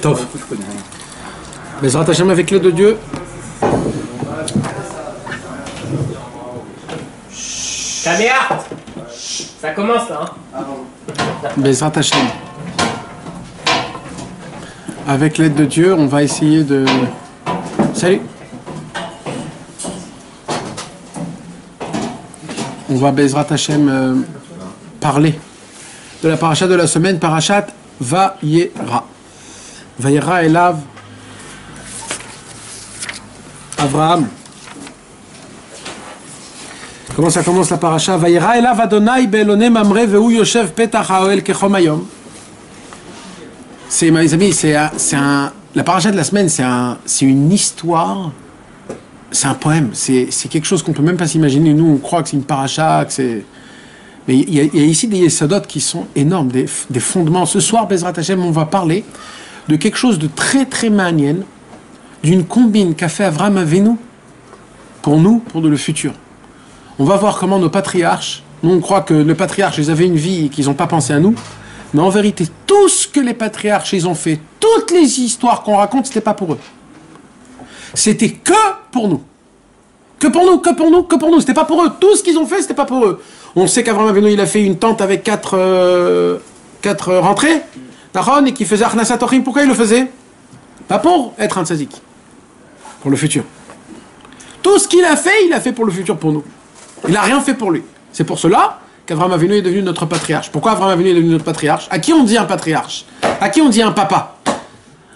Tov. Bezrat Hashem, avec l'aide de Dieu. Caméra. Ça commence là. Hein. Bezrat Hashem. Avec l'aide de Dieu, on va essayer de... Salut. On va Bezrat Hashem parler de la paracha de la semaine, parachat Vayera. Vayera Elav Avraham. Comment ça commence la paracha? Vayera Elav Adonai be'elone mamre ve'hu yoshev petach ha'oel kechom hayom. C'est, mes amis, la paracha de la semaine, c'est une histoire, c'est un poème, c'est quelque chose qu'on peut même pas s'imaginer. Nous, on croit que c'est une paracha, que c'est... Mais il y a ici des yesodot qui sont énormes, des fondements. Ce soir, Bezrat Hashem, on va parler de quelque chose de très très manienne, d'une combine qu'a fait Avraham Avinu pour nous, pour le futur. On va voir comment nos patriarches, nous on croit que les patriarches, ils avaient une vie et qu'ils n'ont pas pensé à nous, mais en vérité, tout ce que les patriarches, ils ont fait, toutes les histoires qu'on raconte, c'était pas pour eux. C'était que pour nous. Que pour nous, que pour nous, que pour nous. C'était pas pour eux. Tout ce qu'ils ont fait, c'était pas pour eux. On sait qu'Avraham Avinu, il a fait une tente avec quatre rentrées, et qu'il faisait Achnasat Ochim. Pourquoi il le faisait? Pas pour être un tzadik. Pour le futur. Tout ce qu'il a fait pour le futur, pour nous. Il n'a rien fait pour lui. C'est pour cela qu'Avraham Avinu est devenu notre patriarche. Pourquoi Avraham Avinu est devenu notre patriarche? À qui on dit un patriarche? À qui on dit un papa?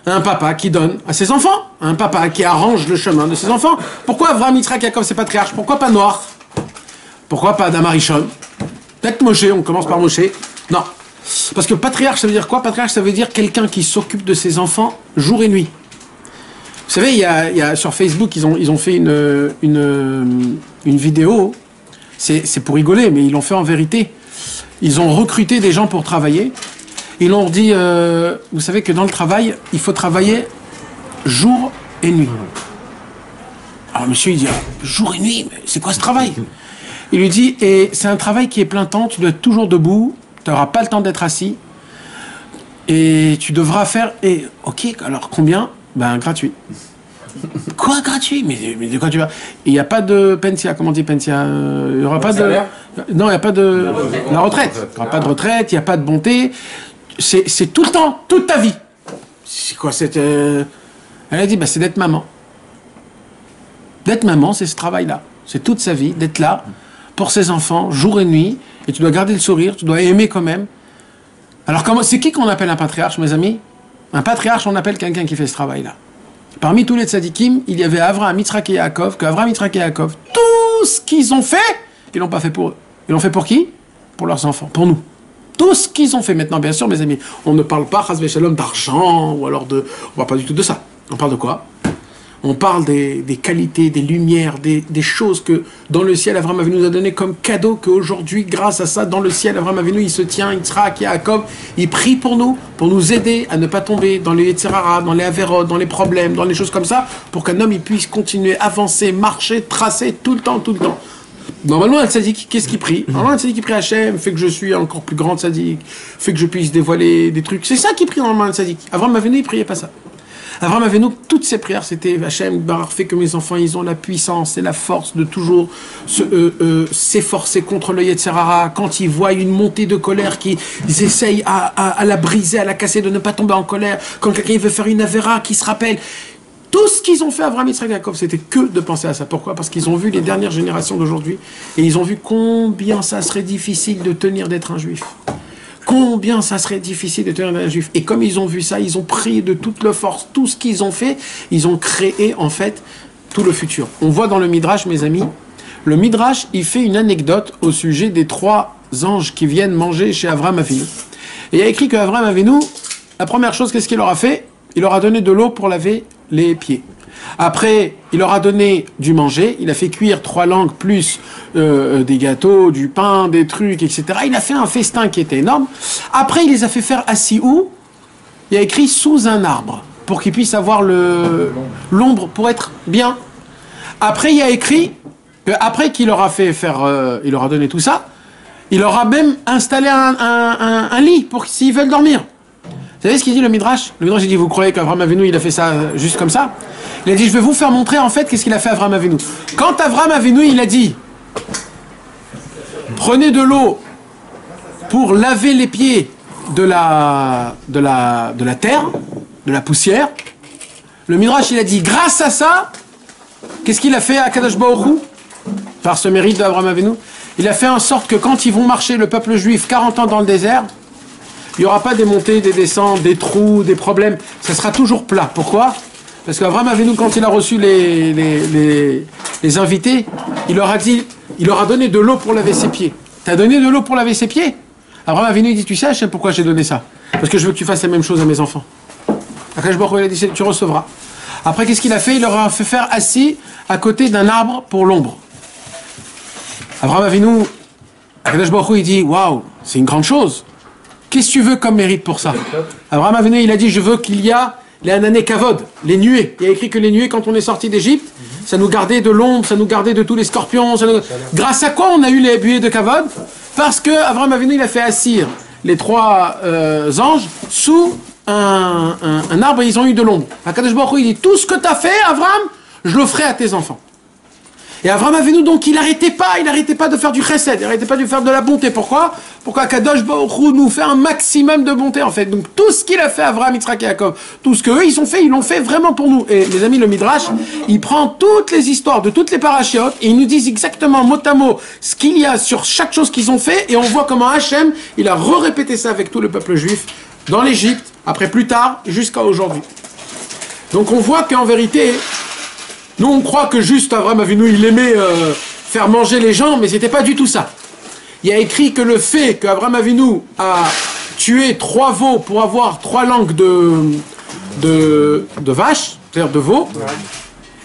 Un papa qui donne à ses enfants. Un papa qui arrange le chemin de ses enfants. Pourquoi Avraham, Yitzhak, Yaakov, c'est patriarche? Pourquoi pas Noach? Pourquoi pas Adam Arishon? Peut-être Moshe, on commence par Moshe. Non. Parce que patriarche, ça veut dire quoi? Patriarche, ça veut dire quelqu'un qui s'occupe de ses enfants jour et nuit. Vous savez, il y a sur Facebook, ils ont fait une vidéo. C'est pour rigoler, mais ils l'ont fait en vérité. Ils ont recruté des gens pour travailler. Ils leur ont dit, vous savez que dans le travail, il faut travailler jour et nuit. Alors monsieur, il dit, jour et nuit, mais c'est quoi ce travail? Il lui dit, et c'est un travail qui est plein temps, tu dois être toujours debout, tu n'auras pas le temps d'être assis, et tu devras faire, et ok, alors combien? Ben gratuit. Quoi, gratuit? Mais de quoi tu vas? Il n'y a pas de pensia, comment on dit pensia? Il n'y aura pas de... Non, il n'y a pas de... La retraite. Il n'y aura pas de retraite, il n'y a pas de bonté. C'est tout le temps, toute ta vie. C'est quoi cette... Elle a dit, bah, c'est d'être maman. D'être maman, c'est ce travail-là. C'est toute sa vie, d'être là pour ses enfants, jour et nuit. Et tu dois garder le sourire, tu dois aimer quand même. Alors, c'est qui qu'on appelle un patriarche, mes amis? Un patriarche, on appelle quelqu'un qui fait ce travail-là. Parmi tous les tzadikim, il y avait Avraham, Yitzhak et Yaakov, qu'Avraham, Yitzhak et Yaakov, tout ce qu'ils ont fait, ils l'ont pas fait pour eux. Ils l'ont fait pour qui? Pour leurs enfants, pour nous. Tout ce qu'ils ont fait maintenant, bien sûr, mes amis, on ne parle pas, chas v'shalom, d'argent, ou alors de... On parle pas du tout de ça. On parle de quoi? On parle des qualités, des lumières, des choses que dans le ciel, Avraham Avinu nous a donné comme cadeau, qu'aujourd'hui, grâce à ça, dans le ciel, Avraham Avinu, il se tient, Yitzhak, Yaakov, il prie pour nous aider à ne pas tomber dans les Yetzirara, dans les Averot, dans les problèmes, dans les choses comme ça, pour qu'un homme il puisse continuer, avancer, marcher, tracer tout le temps, tout le temps. Normalement, un tzaddik, qu'est-ce qu'il prie? Normalement, un tzaddik qui prie Hachem, fait que je suis encore plus grand tzaddik, fait que je puisse dévoiler des trucs. C'est ça qu'il prie normalement, un tzaddik. Avraham Avinu, il priait pas ça. Avraham Avinu, toutes ses prières, c'était Hachem, Barar, fait que mes enfants, ils ont la puissance et la force de toujours s'efforcer contre le Yetzirara. Quand ils voient une montée de colère, qu'ils essayent à la briser, à la casser, de ne pas tomber en colère. Quand quelqu'un veut faire une avéra, qui se rappelle. Tout ce qu'ils ont fait, Avraham, Yitzhak et Yaakov, c'était que de penser à ça. Pourquoi? Parce qu'ils ont vu les dernières générations d'aujourd'hui et ils ont vu combien ça serait difficile de tenir d'être un juif. Combien ça serait difficile de tenir d'être un juif. Et comme ils ont vu ça, ils ont prié de toute leur force. Tout ce qu'ils ont fait, ils ont créé en fait tout le futur. On voit dans le Midrash, mes amis, le Midrash, il fait une anecdote au sujet des 3 anges qui viennent manger chez Avraham Avinu. Et il y a écrit qu'Avraham Avinu, la première chose, qu'est-ce qu'il leur a fait? Il leur a donné de l'eau pour laver les pieds. Après, il leur a donné du manger. Il a fait cuire 3 langues plus des gâteaux, du pain, des trucs, etc. Il a fait un festin qui était énorme. Après, il les a fait faire assis où? Il a écrit sous un arbre pour qu'ils puissent avoir l'ombre pour être bien. Après, il a écrit qu'après qu'il leur a fait faire, il leur a donné tout ça, il leur a même installé un lit pour s'ils veulent dormir. Vous savez ce qu'il dit le Midrash? Le Midrash il dit, vous croyez qu'Avraham Avinu il a fait ça juste comme ça? Il a dit, je vais vous faire montrer en fait qu'est-ce qu'il a fait Avraham Avinu. Quand Avraham Avinu il a dit, prenez de l'eau pour laver les pieds de la terre, de la poussière, le Midrash il a dit, grâce à ça, qu'est-ce qu'il a fait à Kadosh Baruch Hu? Par ce mérite d'Avraham Avinu, il a fait en sorte que quand ils vont marcher, le peuple juif, 40 ans dans le désert, il n'y aura pas des montées, des descentes, des trous, des problèmes. Ça sera toujours plat. Pourquoi? Parce qu'Avraham Avinu, quand il a reçu les invités, il leur a dit, il leur a donné de l'eau pour laver ses pieds. T'as donné de l'eau pour laver ses pieds? Avraham Avinu dit, tu sais, Hachem, pourquoi j'ai donné ça? Parce que je veux que tu fasses la même chose à mes enfants. Akash Baruch Hu, il a dit, tu recevras. Après, qu'est-ce qu'il a fait? Il leur a fait faire assis à côté d'un arbre pour l'ombre. Avraham Avinu, Akash Baruch Hu, il dit, waouh, c'est une grande chose. Qu'est-ce que tu veux comme mérite pour ça? Avraham Avinu, il a dit, je veux qu'il y a les anané kavod, les nuées. Il y a écrit que les nuées, quand on est sorti d'Égypte, ça nous gardait de l'ombre, ça nous gardait de tous les scorpions. Grâce à quoi on a eu les buées de kavod? Parce que Avraham Avinu, il a fait assir les trois anges sous un arbre et ils ont eu de l'ombre. Akadosh Baruch Hu, il dit, tout ce que tu as fait, Avraham, je le ferai à tes enfants. Et Avraham Avinu, donc, il n'arrêtait pas de faire du chesed, il n'arrêtait pas de faire de la bonté. Pourquoi? Pourquoi Kadosh Baruch Hu nous fait un maximum de bonté, en fait. Donc, tout ce qu'il a fait, Avraham, Yitzhak et Yaakov, tout ce qu'eux, ils l'ont fait vraiment pour nous. Et les amis, le Midrash, il prend toutes les histoires de toutes les parachiotes et ils nous disent exactement, mot à mot, ce qu'il y a sur chaque chose qu'ils ont fait et on voit comment Hachem, il a répété ça avec tout le peuple juif dans l'Égypte, après plus tard, jusqu'à aujourd'hui. Donc, on voit qu'en vérité, nous, on croit que juste Avraham Avinu, il aimait faire manger les gens, mais c'était pas du tout ça. Il y a écrit que le fait qu'Avraham Avinu a tué 3 veaux pour avoir 3 langues de vaches, c'est-à-dire de veaux,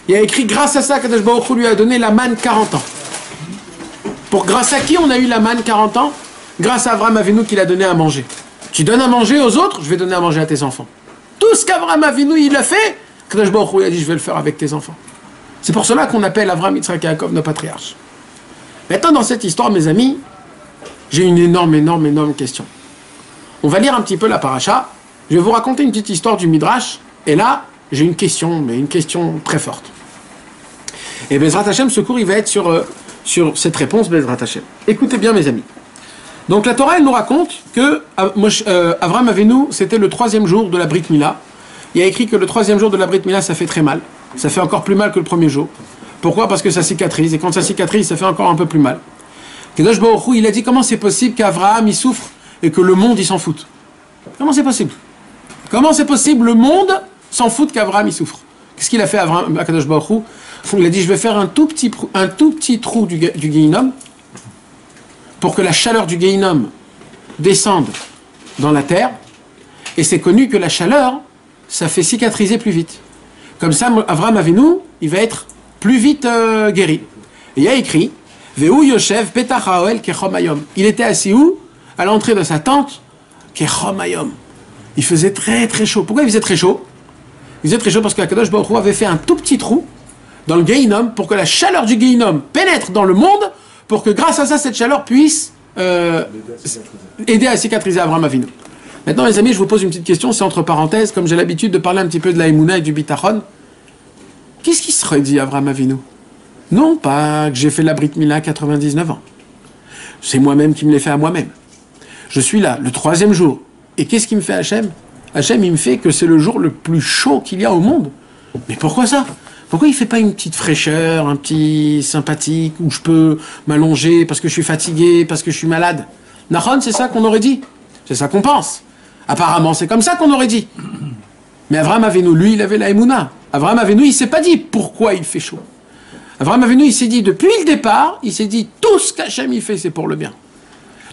il y a écrit grâce à ça qu'Akadosh Baruch Hu lui a donné la manne 40 ans. Grâce à qui on a eu la manne 40 ans? Grâce à Avraham Avinu qui l'a donné à manger. Tu donnes à manger aux autres, je vais donner à manger à tes enfants. Tout ce qu'Avraham Avinu il a fait, Akadosh Baruch Hu a dit je vais le faire avec tes enfants. C'est pour cela qu'on appelle Avraham, Yitzhak et Yaakov nos patriarches. Maintenant, dans cette histoire, mes amis, j'ai une énorme question. On va lire un petit peu la paracha. Je vais vous raconter une petite histoire du Midrash. Et là, j'ai une question, mais une question très forte. Et Bezrat Hashem, ce cours, il va être sur cette réponse, Bezrat Hashem. Écoutez bien, mes amis. Donc, la Torah, elle nous raconte que Avraham Avinu, c'était le 3e jour de la Brit Mila. Il y a écrit que le 3e jour de la Brit Mila, ça fait très mal. Ça fait encore plus mal que le premier jour. Pourquoi? Parce que ça cicatrise. Et quand ça cicatrise, ça fait encore un peu plus mal. Kadosh Baruch Hu, il a dit comment c'est possible qu'Avraham, il souffre et que le monde, il s'en fout? Comment c'est possible? Comment c'est possible le monde s'en fout qu'Avraham, il souffre? Qu'est-ce qu'il a fait à Kadosh Baruch Hu? Il a dit, je vais faire un tout petit trou du Gehinnom pour que la chaleur du Gehinnom descende dans la terre. Et c'est connu que la chaleur, ça fait cicatriser plus vite. Comme ça, Avraham Avinu, il va être plus vite guéri. Et il y a écrit, Ve'u Yoshev Petach Haoel Kechom Hayom. Il était assis où? À l'entrée de sa tente, Kechom Hayom. Il faisait très très chaud. Pourquoi il faisait très chaud? Il faisait très chaud parce qu'Akadosh Baruch Hu avait fait un tout petit trou dans le Gehinnom pour que la chaleur du Gehinnom pénètre dans le monde, pour que grâce à ça, cette chaleur puisse aider à cicatriser Avraham Avinu. Maintenant, les amis, je vous pose une petite question, c'est entre parenthèses, comme j'ai l'habitude de parler un petit peu de la Emouna et du Bitachon. Qu'est-ce qui serait dit Avraham Avinu? Non, pas que j'ai fait la Brit Mila à 99 ans. C'est moi-même qui me l'ai fait à moi-même. Je suis là, le 3e jour. Et qu'est-ce qui me fait Hachem? Hachem, il me fait que c'est le jour le plus chaud qu'il y a au monde. Mais pourquoi ça? Pourquoi il ne fait pas une petite fraîcheur, un petit sympathique, où je peux m'allonger parce que je suis fatigué, parce que je suis malade? Nahon, c'est ça qu'on aurait dit. C'est ça qu'on pense. Apparemment, c'est comme ça qu'on aurait dit. Mais Avraham Avinu, lui, il avait la Emouna. Avraham Avinu, il ne s'est pas dit pourquoi il fait chaud. Avraham Avinu, il s'est dit, depuis le départ, il s'est dit, tout ce qu'Hachem il fait, c'est pour le bien.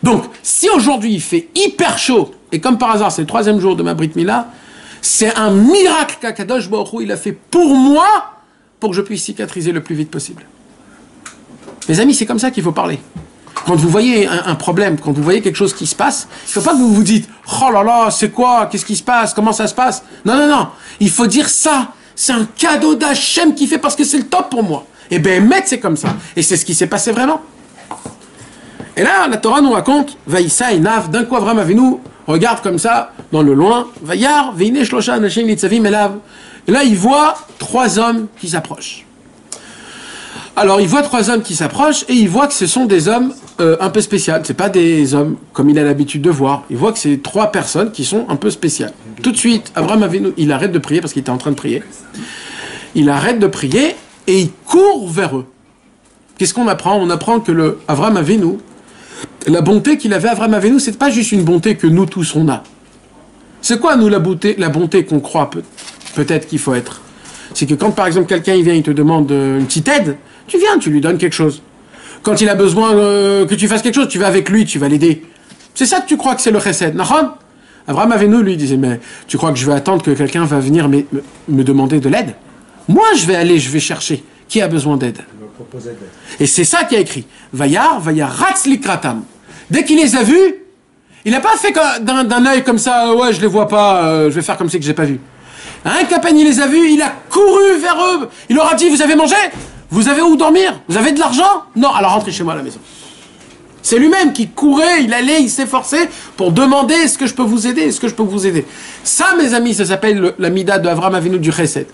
Donc, si aujourd'hui il fait hyper chaud, et comme par hasard, c'est le 3e jour de ma Brit Mila, c'est un miracle qu'Akadosh Baruch Hu, il a fait pour moi, pour que je puisse cicatriser le plus vite possible. Mes amis, c'est comme ça qu'il faut parler. Quand vous voyez un problème, quand vous voyez quelque chose qui se passe, il ne faut pas que vous vous dites « Oh là là, c'est quoi? Qu'est-ce qui se passe? Comment ça se passe ?» Non, non, non. Il faut dire ça. C'est un cadeau d'Hachem qui fait parce que c'est le top pour moi. Et ben, c'est comme ça. Et c'est ce qui s'est passé vraiment. Et là, la Torah nous raconte « Vaïssa et Nav », d'un coup Avraham Avinu regarde comme ça dans le loin. Vayar, veine shlosha anashim nitzavim elav. Et là, il voit 3 hommes qui s'approchent. Alors, il voit 3 hommes qui s'approchent et il voit que ce sont des hommes un peu spéciaux. C'est pas des hommes comme il a l'habitude de voir. Il voit que c'est 3 personnes qui sont un peu spéciales. Tout de suite, Abraham Avinu, il arrête de prier parce qu'il était en train de prier. Il arrête de prier et il court vers eux. Qu'est-ce qu'on apprend? On apprend que Abraham Avinu, la bonté qu'il avait, Abraham Avinu, c'est pas juste une bonté que nous tous on a. C'est quoi, nous, la bonté qu'on croit peut-être qu'il faut être? C'est que quand, par exemple, quelqu'un il vient, il te demande une petite aide, tu viens, tu lui donnes quelque chose. Quand il a besoin que tu fasses quelque chose, tu vas avec lui, tu vas l'aider. C'est ça que tu crois que c'est le chesed. Nahon? Abraham Avinu, lui, disait, mais tu crois que je vais attendre que quelqu'un va venir me demander de l'aide? Moi, je vais aller, je vais chercher. Qui a besoin d'aide? Et c'est ça qui a écrit. Vayar ratz likratam. Dès qu'il les a vus, il n'a pas fait d'un œil comme ça, ouais, je les vois pas, je vais faire comme si que j'ai pas vu. Hein, qu'à peine il les a vus, il a couru vers eux. Il leur a dit, vous avez mangé? Vous avez où dormir? Vous avez de l'argent? Non, alors rentrez chez moi à la maison. C'est lui-même qui courait, il allait, il s'efforçait pour demander, est-ce que je peux vous aider? Est-ce que je peux vous aider? Ça, mes amis, ça s'appelle la mida de Avraham Avinu du Chesed.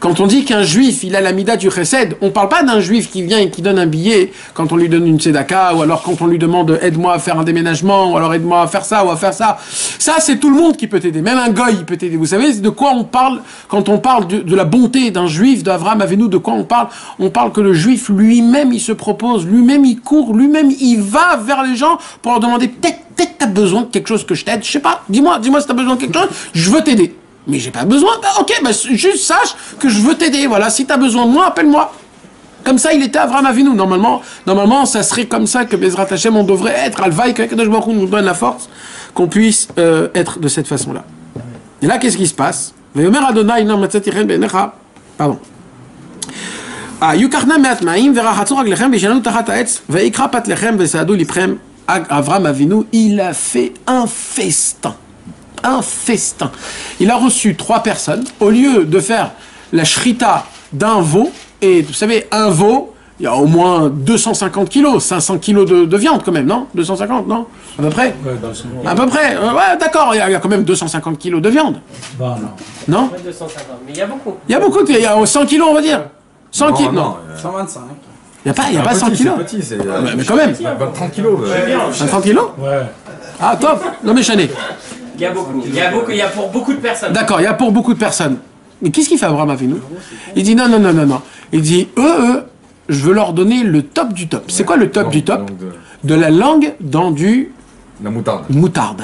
Quand on dit qu'un juif, il a la mida du chesed, on ne parle pas d'un juif qui vient et qui donne un billet quand on lui donne une tzedaka, ou alors quand on lui demande aide-moi à faire un déménagement, ou alors aide-moi à faire ça ou à faire ça. Ça, c'est tout le monde qui peut t'aider. Même un goy, il peut t'aider. Vous savez de quoi on parle quand on parle de la bonté d'un juif, d'Avraham Avinu, de quoi on parle? On parle que le juif lui-même, il se propose, lui-même, il court, lui-même, il va vers les gens pour leur demander peut-être t'as besoin de quelque chose que je t'aide. Je sais pas, dis-moi si t'as besoin de quelque chose, je veux t'aider. Mais j'ai pas besoin. Ok, juste sache que je veux t'aider. Voilà, si t'as besoin de moi, appelle-moi. Comme ça, il était Avraham Avinu. Normalement, ça serait comme ça que Bezrat Hashem, on devrait être. Alvaï, que Kadosh Baruch Hu nous donne la force qu'on puisse être de cette façon-là. Et là, qu'est-ce qui se passe? Pardon. Avraham Avinu, il a fait un festin. Un festin. Il a reçu 3 personnes. Au lieu de faire la shrita d'un veau, et vous savez, un veau, il y a au moins 250 kilos, 500 kilos de viande quand même, non? 250, non? À peu près? Ouais, à peu près. Ouais, d'accord, il y a quand même 250 kilos de viande. Bon, non. Non? 250, mais il y a beaucoup. Il y a beaucoup, il y a 100 kilos, on va dire. 100 kilos, non. 125. Il n'y a pas 100 kilos. C'est petit, mais quand même. 30 kilos. 30 kilos? Ouais. Ah, top. Non, mais Chané. Il y a beaucoup. Il y a pour beaucoup de personnes. D'accord, il y a pour beaucoup de personnes. Mais qu'est-ce qu'il fait Abraham Avinu? Il dit non. Il dit je veux leur donner le top du top. C'est quoi le top du top? De la langue dans la moutarde. Moutarde.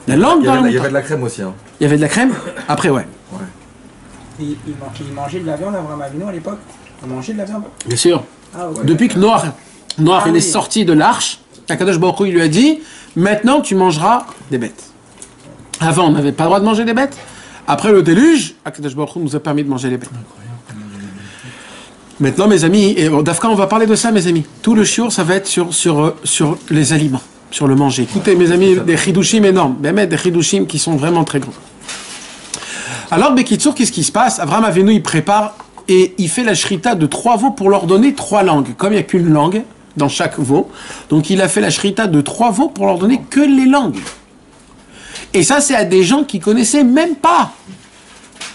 La langue dans la moutarde. Il y avait de la crème aussi. Hein. Il y avait de la crème? Après, ouais. Il mangeait de la viande, Abraham Avinu, à l'époque? Il mangeait de la viande? Bien sûr. Ah, okay. Depuis que Noach il est sorti de l'arche, Akadosh Baruch Hu, il lui a dit maintenant tu mangeras des bêtes. Avant, on n'avait pas le droit de manger des bêtes. Après le déluge, Akadosh Baruch Hu nous a permis de manger les bêtes. Maintenant, mes amis, et Dafka, on va parler de ça, mes amis. Tout le shiur, ça va être sur les aliments, sur le manger. Écoutez, mes amis, des chidushim énormes, des chidushim qui sont vraiment très grands. Alors, Bekitsour, qu'est-ce qui se passe? Avraham Avinu, il prépare et il fait la shrita de 3 veaux pour leur donner 3 langues. Comme il n'y a qu'une langue dans chaque veau, donc il a fait la shrita de 3 veaux pour leur donner que les langues. Et ça, c'est à des gens qui connaissaient même pas.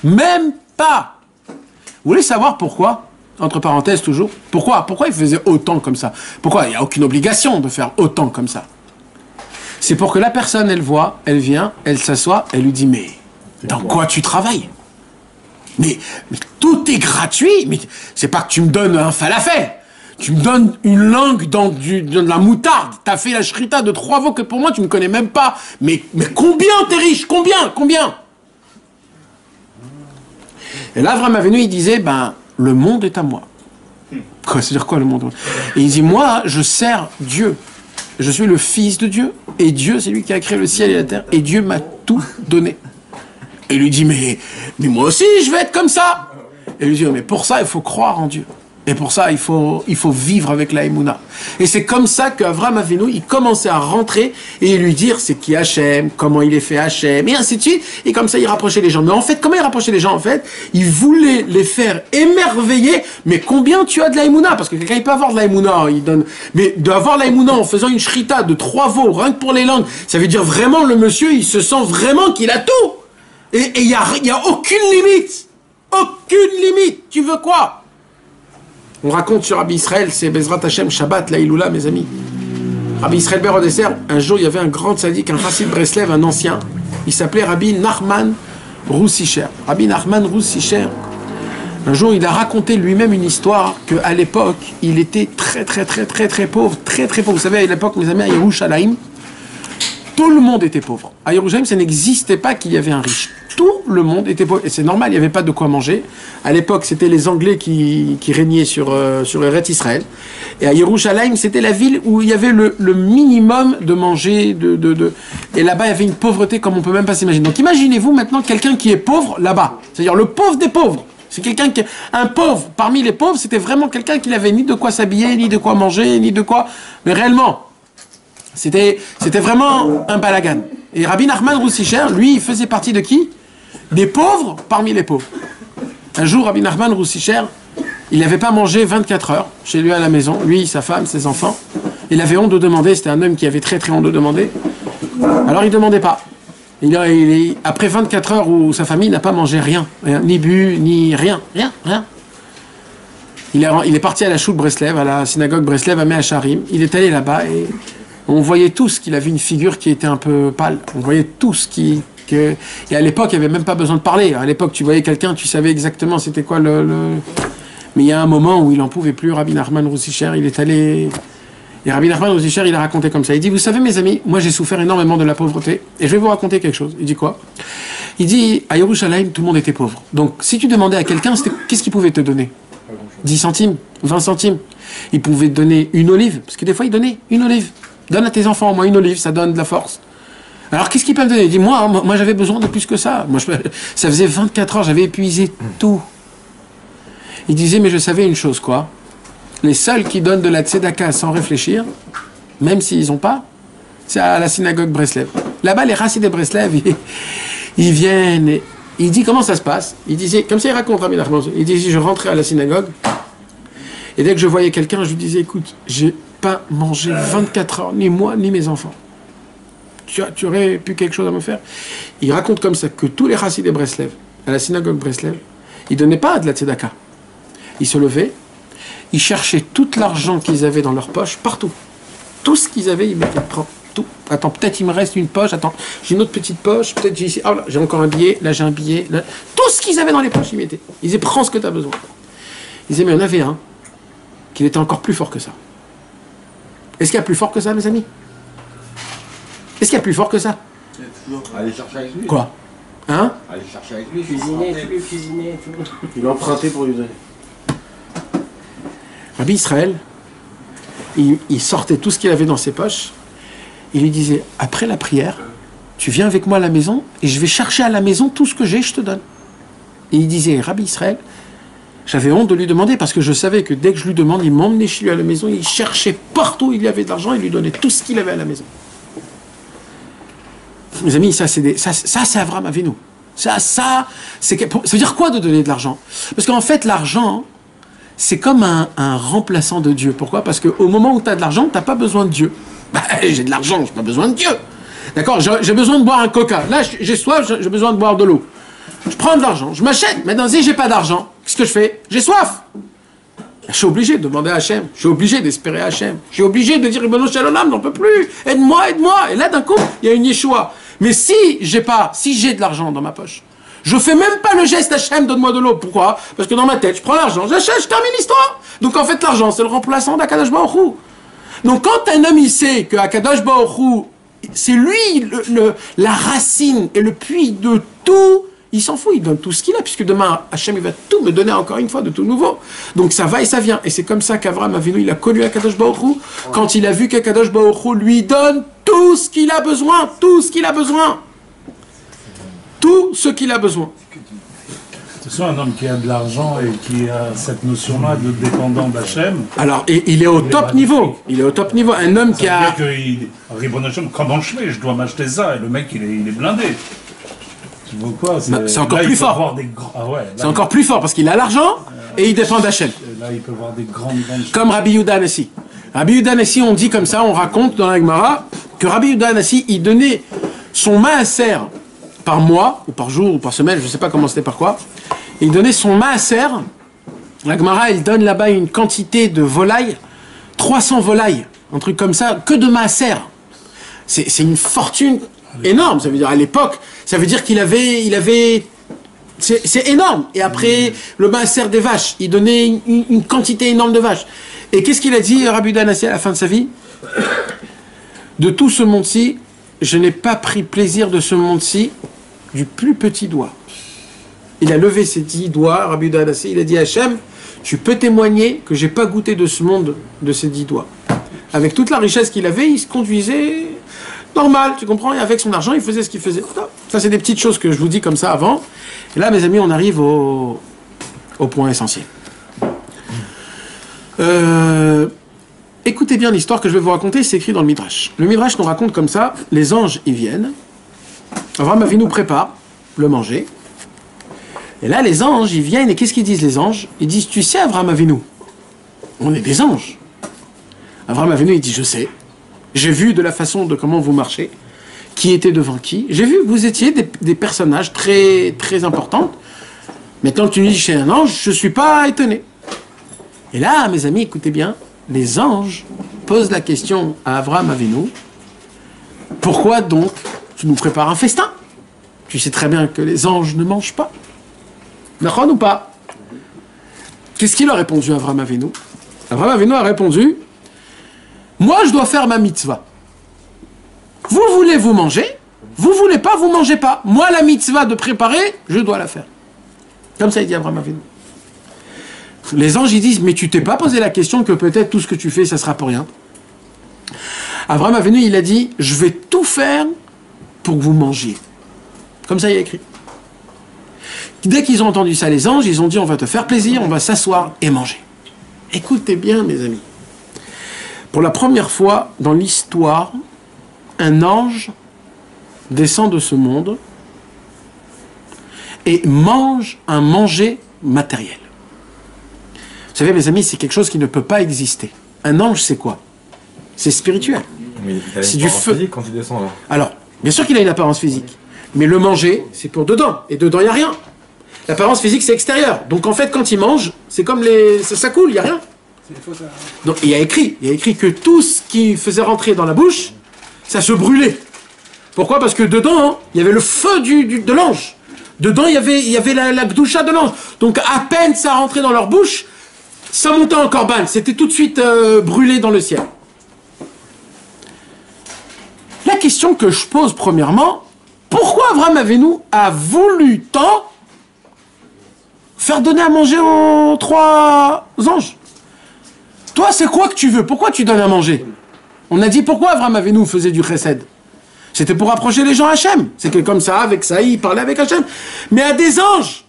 Même pas. Vous voulez savoir pourquoi? Entre parenthèses toujours. Pourquoi il faisait autant comme ça? Pourquoi? Il n'y a aucune obligation de faire autant comme ça. C'est pour que la personne, elle voit, elle vient, elle s'assoit, elle lui dit, mais dans quoi tu travailles? Mais tout est gratuit. Mais c'est pas que tu me donnes un falafel. Tu me donnes une langue dans de la moutarde. T'as fait la shrita de 3 veaux que pour moi tu ne connais même pas. Mais combien t'es riche? Combien? Et là, Avraham Avinu, il disait, le monde est à moi. Quoi, c'est-à-dire quoi le monde? Et il dit, moi, je sers Dieu. Je suis le fils de Dieu. Et Dieu, c'est lui qui a créé le ciel et la terre. Et Dieu m'a tout donné. Et il lui dit, mais moi aussi, je vais être comme ça. Et il lui dit, mais pour ça, il faut croire en Dieu. Et pour ça, il faut vivre avec la Emouna. Et c'est comme ça qu'Avram Avinu, il commençait à rentrer et lui dire c'est qui Hachem, comment il est fait Hachem, et ainsi de suite. Et comme ça, il rapprochait les gens. Mais en fait, comment il rapprochait les gens en fait? Il voulait les faire émerveiller. Mais combien tu as de la Emouna? Parce que quelqu'un, il peut avoir de la Emouna, il donne. Mais d'avoir la Emouna en faisant une shrita de 3 veaux, rien que pour les langues, ça veut dire vraiment le monsieur, il se sent vraiment qu'il a tout. Et il y a aucune limite. Aucune limite. Tu veux quoi? On raconte sur Rabbi Israël, c'est Bezrat Hashem Shabbat, la Iloula, mes amis. Rabbi Israël Ber Odesser, un jour, il y avait un grand tzaddik, un chassid Breslev, un ancien. Il s'appelait Rabbi Nachman Roussicher. Rabbi Nachman Roussicher, un jour, il a raconté lui-même une histoire qu'à l'époque, il était très pauvre, très pauvre. Vous savez, à l'époque, mes amis, à Yerushalayim, tout le monde était pauvre. À Yerushalayim, ça n'existait pas qu'il y avait un riche. Tout le monde était pauvre. Et c'est normal, il n'y avait pas de quoi manger. À l'époque, c'était les Anglais qui régnaient sur Eretz Israël. Et à Yerushalayim, c'était la ville où il y avait le minimum de manger. Et là-bas, il y avait une pauvreté comme on ne peut même pas s'imaginer. Donc imaginez-vous maintenant quelqu'un qui est pauvre là-bas. C'est-à-dire le pauvre des pauvres. C'est quelqu'un qui... Un pauvre, parmi les pauvres, c'était vraiment quelqu'un qui n'avait ni de quoi s'habiller, ni de quoi manger, ni de quoi... Mais réellement, c'était vraiment un balagan. Et Rabbi Nachman Roussicher, lui, il faisait partie de qui? Des pauvres parmi les pauvres. Un jour, Rabbi Nachman Roussicher, il n'avait pas mangé 24 heures chez lui à la maison, lui, sa femme, ses enfants. Il avait honte de demander, c'était un homme qui avait très honte de demander. Alors il ne demandait pas. Après 24 heures où sa famille n'a pas mangé rien, ni bu, ni rien. Il est parti à la Choule Breslev, à la synagogue Breslev à Mea Sharim. Il est allé là-bas et on voyait tous qu'il avait une figure qui était un peu pâle. On voyait tous et à l'époque, il n'y avait même pas besoin de parler. À l'époque, tu voyais quelqu'un, tu savais exactement c'était quoi Mais il y a un moment où il n'en pouvait plus, Rabbi Nachman Roussicher, il est allé... Et Rabbi Nachman Roussicher, il a raconté comme ça. Il dit, vous savez mes amis, moi j'ai souffert énormément de la pauvreté, et je vais vous raconter quelque chose. Il dit quoi? Il dit, à Yerushalayim, tout le monde était pauvre. Donc si tu demandais à quelqu'un, qu'est-ce qu'il pouvait te donner? 10 centimes, 20 centimes. Il pouvait te donner une olive, parce que des fois il donnait une olive. Donne à tes enfants au moins une olive, ça donne de la force. Alors qu'est-ce qu'ils peuvent donner? Il dit, moi j'avais besoin de plus que ça. Ça faisait 24 heures, j'avais épuisé tout. Il disait, mais je savais une chose, quoi. Les seuls qui donnent de la tzedaka sans réfléchir, même s'ils n'ont pas, c'est à la synagogue Breslev. Là-bas, les racistes de Breslev, ils viennent, et il dit comment ça se passe. Il disait, comme ça il raconte Rabbi Nachman, il disait, je rentrais à la synagogue, et dès que je voyais quelqu'un, je lui disais, écoute, j'ai pas mangé 24 heures, ni moi, ni mes enfants. Tu aurais pu quelque chose à me faire? Il raconte comme ça que tous les racistes de Breslev, à la synagogue Breslev, ils ne donnaient pas de la tzedaka. Ils se levaient, ils cherchaient tout l'argent qu'ils avaient dans leur poche, partout. Tout ce qu'ils avaient, ils mettaient, prends tout. Attends, peut-être il me reste une poche, attends, j'ai une autre petite poche, peut-être j'ai ici, ah là, j'ai encore un billet, là j'ai un billet, là. Tout ce qu'ils avaient dans les poches, ils mettaient. Ils disaient, prends ce que tu as besoin. Ils disaient, mais il y en avait un, qui était encore plus fort que ça. Est-ce qu'il y a plus fort que ça, mes amis? Est-ce qu'il y a plus fort que ça? Allez chercher avec lui. Quoi? Hein? Allez chercher avec lui. Cuisiner, tout. Il a emprunté pour lui donner. Rabbi Israël, il sortait tout ce qu'il avait dans ses poches. Il lui disait, après la prière, tu viens avec moi à la maison et je vais chercher à la maison tout ce que j'ai, je te donne. Et il disait, Rabbi Israël, j'avais honte de lui demander parce que je savais que dès que je lui demande, il m'emmenait chez lui à la maison, il cherchait partout où il y avait de l'argent, il lui donnait tout ce qu'il avait à la maison. Mes amis, ça c'est Avram Avinu. Ça veut dire quoi de donner de l'argent? Parce qu'en fait, l'argent, c'est comme un remplaçant de Dieu. Pourquoi? Parce qu'au moment où tu as de l'argent, tu n'as pas besoin de Dieu. Bah, j'ai de l'argent, je n'ai pas besoin de Dieu. D'accord? J'ai besoin de boire un coca. Là, j'ai soif, j'ai besoin de boire de l'eau. Je prends de l'argent, je m'achète. Maintenant, si j'ai pas d'argent, qu'est-ce que je fais? J'ai soif. Je suis obligé de demander à Hachem. Je suis obligé d'espérer à Hachem. Je suis obligé de dire, Ribono Shel Olam, j'en peux plus. Aide-moi, aide-moi. Et là, d'un coup, il y a une Yeshua. Mais si j'ai de l'argent dans ma poche, je fais même pas le geste Hachem, donne-moi de l'eau. Pourquoi? Parce que dans ma tête, je prends l'argent, j'achète, je termine l'histoire. Donc en fait, l'argent, c'est le remplaçant d'Akadosh Baruch Hu. Donc quand un homme, il sait que Akadosh Baruch Hu, c'est lui la racine et le puits de tout, il s'en fout, il donne tout ce qu'il a, puisque demain, Hachem, il va tout me donner encore une fois de tout nouveau. Donc ça va et ça vient. Et c'est comme ça qu'Avram Avinu, il a connu Akadosh Baruch Hu, quand il a vu qu'Akadosh Baruch Hu lui donne tout ce qu'il a besoin, tout ce qu'il a besoin. Tout ce qu'il a besoin. C'est soit un homme qui a de l'argent et qui a cette notion-là de dépendant d'Hachem. Alors, il est au top niveau. Il est au top niveau. Un homme qui a... Ça veut dire que Ribbon Hachem, comment je fais? Je dois m'acheter ça. Et le mec, il est blindé. Tu vois quoi? C'est encore plus fort. C'est encore plus fort parce qu'il a l'argent et il dépend d'Hachem. Là, il peut voir des grandes choses. Comme Rabbi Yehuda Hanassi. Rabbi Yehuda Hanassi, on dit comme ça, on raconte dans la Gemara que Rabbi Yehuda Hanassi, il donnait son maaser par mois, ou par jour, ou par semaine, je ne sais pas comment c'était par quoi. Il donnait son maaser. La Gemara, elle donne là-bas une quantité de volailles, 300 volailles, un truc comme ça, que de maaser. C'est une fortune énorme, ça veut dire à l'époque, ça veut dire qu'il avait c'est énorme. Et après, le maaser des vaches, il donnait une quantité énorme de vaches. Et qu'est-ce qu'il a dit, Rabbi Yehuda Hanassi, à la fin de sa vie? De tout ce monde-ci, je n'ai pas pris plaisir de ce monde-ci du plus petit doigt. Il a levé ses 10 doigts, Rabbi Yehuda Hanassi, il a dit à Hachem, tu peux témoigner que j'ai pas goûté de ce monde de ses 10 doigts. Avec toute la richesse qu'il avait, il se conduisait normal, tu comprends? Et avec son argent, il faisait ce qu'il faisait. Ça, c'est des petites choses que je vous dis comme ça avant. Et là, mes amis, on arrive au point essentiel. Écoutez bien l'histoire que je vais vous raconter, c'est écrit dans le Midrash. Le Midrash nous raconte comme ça, les anges, ils viennent. Abraham Avinu nous prépare le manger. Et là, les anges, ils viennent, et qu'est-ce qu'ils disent, les anges? Ils disent, tu sais, Abraham Avinu, on est des anges. Abraham Avinu, il dit, je sais. J'ai vu de la façon de comment vous marchez, qui était devant qui. J'ai vu que vous étiez des personnages très, très importants. Maintenant que tu me dis, je suis un ange, je ne suis pas étonné. Et là, mes amis, écoutez bien, les anges posent la question à Abraham Avinu, pourquoi donc tu nous prépares un festin? Tu sais très bien que les anges ne mangent pas. D'accord ou pas? Qu'est-ce qu'il a répondu à Abraham Avinu? Abraham Avinu a répondu, moi je dois faire ma mitzvah. Vous voulez vous manger, vous voulez pas, vous mangez pas. Moi la mitzvah de préparer, je dois la faire. Comme ça il dit Abraham Avinu. Les anges ils disent, mais tu t'es pas posé la question que peut-être tout ce que tu fais, ça sera pour rien. Abraham Avinu, il a dit, je vais tout faire pour que vous mangiez. Comme ça il a écrit. Dès qu'ils ont entendu ça, les anges, ils ont dit, on va te faire plaisir, on va s'asseoir et manger. Écoutez bien, mes amis. Pour la première fois dans l'histoire, un ange descend de ce monde et mange un manger matériel. Vous savez, mes amis, c'est quelque chose qui ne peut pas exister. Un ange, c'est quoi? C'est spirituel. C'est du feu quand il descend là. Alors, bien sûr qu'il a une apparence physique, mais le manger, c'est pour dedans. Et dedans, il n'y a rien. L'apparence physique, c'est extérieur. Donc, en fait, quand il mange, c'est comme ça coule, il n'y a rien. Donc, il y a écrit que tout ce qui faisait rentrer dans la bouche, ça se brûlait. Pourquoi? Parce que dedans, il y avait le feu de l'ange. Dedans, il y avait la gdoucha de l'ange. Donc, à peine ça rentrait dans leur bouche, ça montait en corban. C'était tout de suite brûlé dans le ciel. La question que je pose premièrement, pourquoi Abraham Avinu a voulu tant faire donner à manger aux 3 anges? Toi, c'est quoi que tu veux? Pourquoi tu donnes à manger? On a dit pourquoi Abraham Avinu faisait du chesed. C'était pour approcher les gens à Hachem. C'est que comme ça, avec ça, il parlait avec Hachem. Mais à des anges,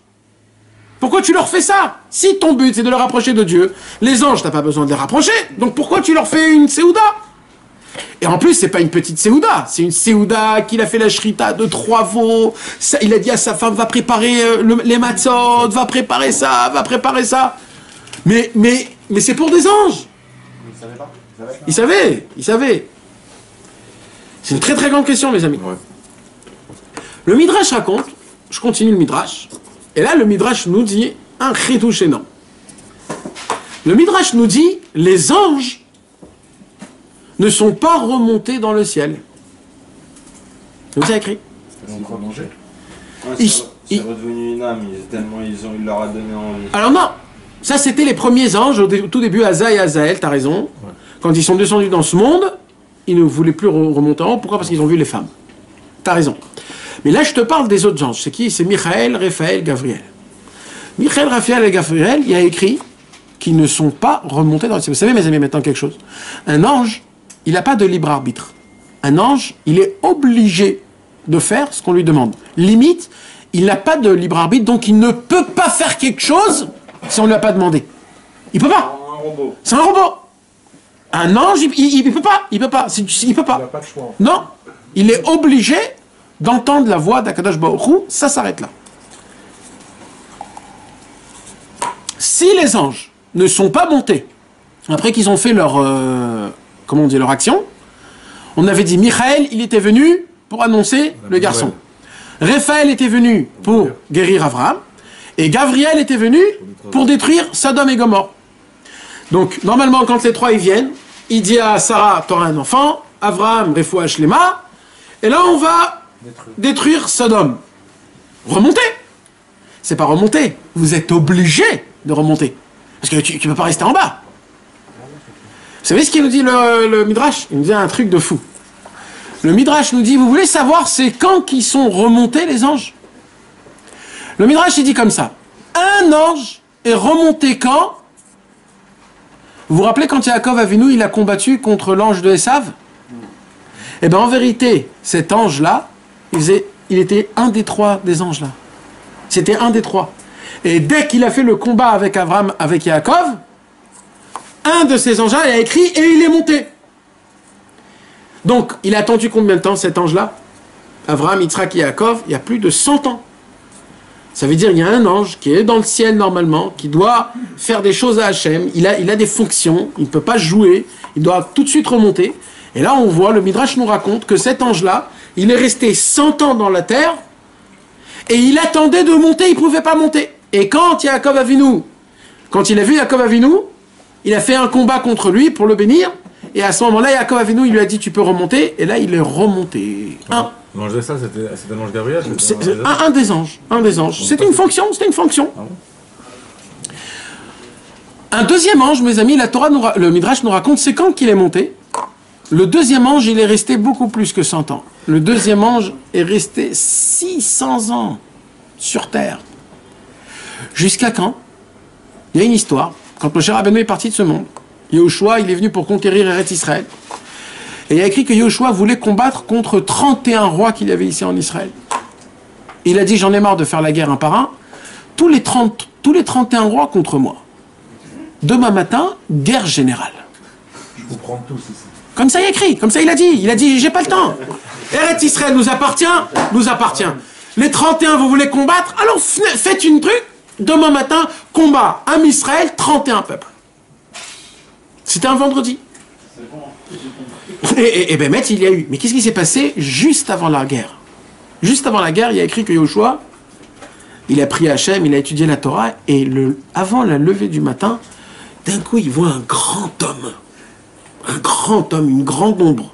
pourquoi tu leur fais ça? Si ton but, c'est de leur rapprocher de Dieu, les anges, t'as pas besoin de les rapprocher. Donc pourquoi tu leur fais une séouda? Et en plus, c'est pas une petite séouda. C'est une séouda qu'il a fait la shrita de 3 veaux. Ça, il a dit à sa femme, va préparer les matzot, va préparer ça, va préparer ça. Mais c'est pour des anges. Il savait. C'est une très très grande question, mes amis. Ouais. Le Midrash raconte, je continue le Midrash, et là le Midrash nous dit un chidouche énorme. Le Midrash nous dit, les anges ne sont pas remontés dans le ciel. Vous avez écrit? C'est redevenu une âme, tellement il leur a donné envie. Alors non, ça c'était les premiers anges, au tout début, Aza et Azaël, t'as raison. Ouais. Quand ils sont descendus dans ce monde, ils ne voulaient plus remonter en haut. Pourquoi? Parce qu'ils ont vu les femmes. T'as raison. Mais là, je te parle des autres anges. C'est qui? C'est Michael, Raphaël, Gabriel. Michael, Raphaël et Gabriel, il y a écrit qu'ils ne sont pas remontés dans le ciel. Vous savez, mes amis, maintenant quelque chose. Un ange, il n'a pas de libre arbitre. Un ange, il est obligé de faire ce qu'on lui demande. Limite, il n'a pas de libre arbitre, donc il ne peut pas faire quelque chose si on ne lui a pas demandé. Il peut pas. Un robot. C'est un robot. Un ange, il peut pas. Il peut pas. Il peut pas. Il n'a pas de choix. Non. Il est obligé d'entendre la voix d'Akadosh Baruch Hu. Ça s'arrête là. Si les anges ne sont pas montés après qu'ils ont fait leur, comment on dit, leur action, on avait dit Michael, il était venu pour annoncer le garçon. Raphaël était venu pour guérir Abraham. Et Gabriel était venu pour détruire Sodome et Gomorrhe. Donc, normalement, quand les trois y viennent, il dit à Sarah, tu auras un enfant, Abraham, Refoua Shlema, et là, on va détruire Sodome. Remonter. C'est pas remonter. Vous êtes obligé de remonter. Parce que tu ne peux pas rester en bas. Vous savez ce qu'il nous dit le Midrash? Il nous dit un truc de fou. Le Midrash nous dit, vous voulez savoir c'est quand qu'ils sont remontés les anges? Le Midrash il dit comme ça. Un ange est remonté quand? Vous vous rappelez quand Yaakov Avinu il a combattu contre l'ange de Esav? Eh bien en vérité, cet ange-là, il était un des trois des anges là. C'était un des trois. Et dès qu'il a fait le combat avec Abraham, avec Yaakov, un de ces anges-là il a écrit et il est monté. Donc, il a attendu combien de temps cet ange-là? Abraham, Yitzhak et Yaakov, il y a plus de 100 ans. Ça veut dire qu'il y a un ange qui est dans le ciel normalement, qui doit faire des choses à Hachem, il a des fonctions, il ne peut pas jouer, il doit tout de suite remonter. Et là, on voit, le Midrash nous raconte que cet ange-là, il est resté 100 ans dans la terre, et il attendait de monter, il ne pouvait pas monter. Et quand Yaakov Avinu, quand il a vu Yaakov Avinu, il a fait un combat contre lui pour le bénir, et à ce moment-là, Yaakov Avinu, il lui a dit, tu peux remonter, et là, il est remonté. L'ange de ça, c'était l'ange Gabriel? Un des anges. Un des anges. C'était une fonction, c'était une fonction. Un deuxième ange, mes amis, le Midrash nous raconte, c'est quand qu'il est monté. Le deuxième ange, il est resté beaucoup plus que 100 ans. Le deuxième ange est resté 600 ans sur terre. Jusqu'à quand? Il y a une histoire. Quand Moshe Rabbeinu est parti de ce monde, Yehoshua, il est venu pour conquérir Eretz Israël. Et il y a écrit que Yehoshua voulait combattre contre 31 rois qu'il y avait ici en Israël. Il a dit, j'en ai marre de faire la guerre un par un. Tous les 31 rois contre moi. Demain matin, guerre générale. Je vous prends tous ici. Comme ça il a écrit, comme ça il a dit, j'ai pas le temps. Eretz Israël nous appartient. Les 31, vous voulez combattre? Alors faites une truc. Demain matin, combat, Am Israël, 31 peuples. C'était un vendredi. Et ben, il y a eu. Mais qu'est-ce qui s'est passé juste avant la guerre? Juste avant la guerre, il y a écrit que Yehoshua, il a prié Hachem, il a étudié la Torah, et avant la levée du matin, d'un coup, il voit un grand homme, une grande ombre,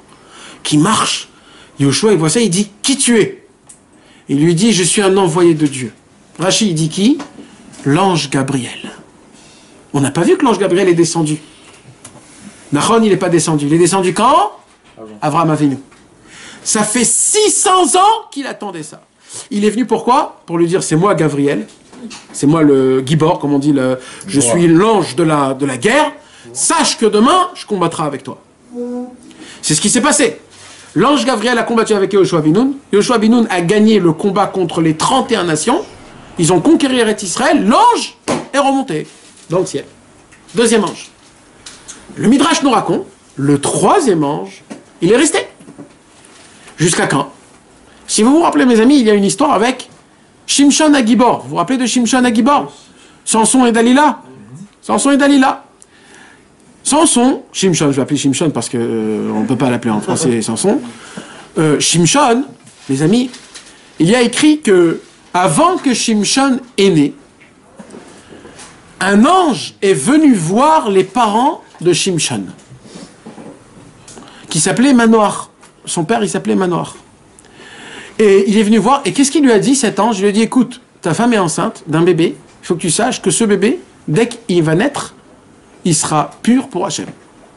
qui marche. Yehoshua, il voit ça, il dit, qui tu es? Il lui dit, je suis un envoyé de Dieu. Rachi, il dit qui? L'ange Gabriel. On n'a pas vu que l'ange Gabriel est descendu. Nachon, il n'est pas descendu. Il est descendu quand? Avraham Avinu. Ça fait 600 ans qu'il attendait ça. Il est venu pourquoi? Pour lui dire, c'est moi Gabriel, c'est moi le Gibor, comme on dit, je suis l'ange de la guerre. Sache que demain, je combattrai avec toi. C'est ce qui s'est passé. L'ange Gabriel a combattu avec Yehoshua Binoun. Yehoshua Binoun a gagné le combat contre les 31 nations. Ils ont conquéri Eretz Israël. L'ange est remonté dans le ciel. Deuxième ange. Le Midrash nous raconte, le troisième ange, il est resté. Jusqu'à quand? Si vous vous rappelez, mes amis, il y a une histoire avec Shimshon Agibor. Vous vous rappelez de Shimshon Agibor? Samson et Dalila. Samson, Shimshon, je vais appeler Shimshon parce qu'on ne peut pas l'appeler en français Samson. Shimshon, les amis, il y a écrit que avant que Shimshon est né, un ange est venu voir les parents de Shimshon, qui s'appelait Manoach. Son père, il s'appelait Manoach. Et il est venu voir, et qu'est-ce qu'il lui a dit, cet ange? Il lui a dit, écoute, ta femme est enceinte d'un bébé, il faut que tu saches que ce bébé, dès qu'il va naître, il sera pur pour Hachem.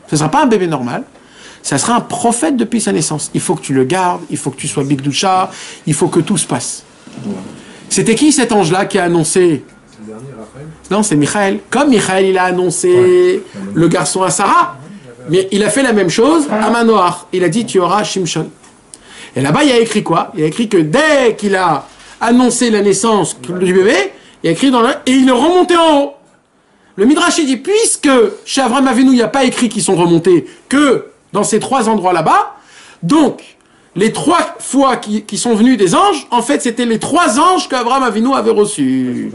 Ce ne sera pas un bébé normal, ça sera un prophète depuis sa naissance. Il faut que tu le gardes, il faut que tu sois Bigdoucha, il faut que tout se passe. C'était qui cet ange-là qui a annoncé? C'est le dernier, Raphaël? Non, c'est Michael. Comme Michael, il a annoncé le garçon à Sarah, mais il a fait la même chose à Manoach. Il a dit, tu auras Shimshon. Et là-bas, il y a écrit quoi? Il y a écrit que dès qu'il a annoncer la naissance du bébé, il y a écrit et il est remonté en haut. Le Midrash il dit, puisque chez Avraham Avinu, il n'y a pas écrit qu'ils sont remontés que dans ces 3 endroits là-bas, donc, les 3 fois qui sont venus des anges, en fait, c'était les 3 anges qu'Avraham Avinu avait reçus.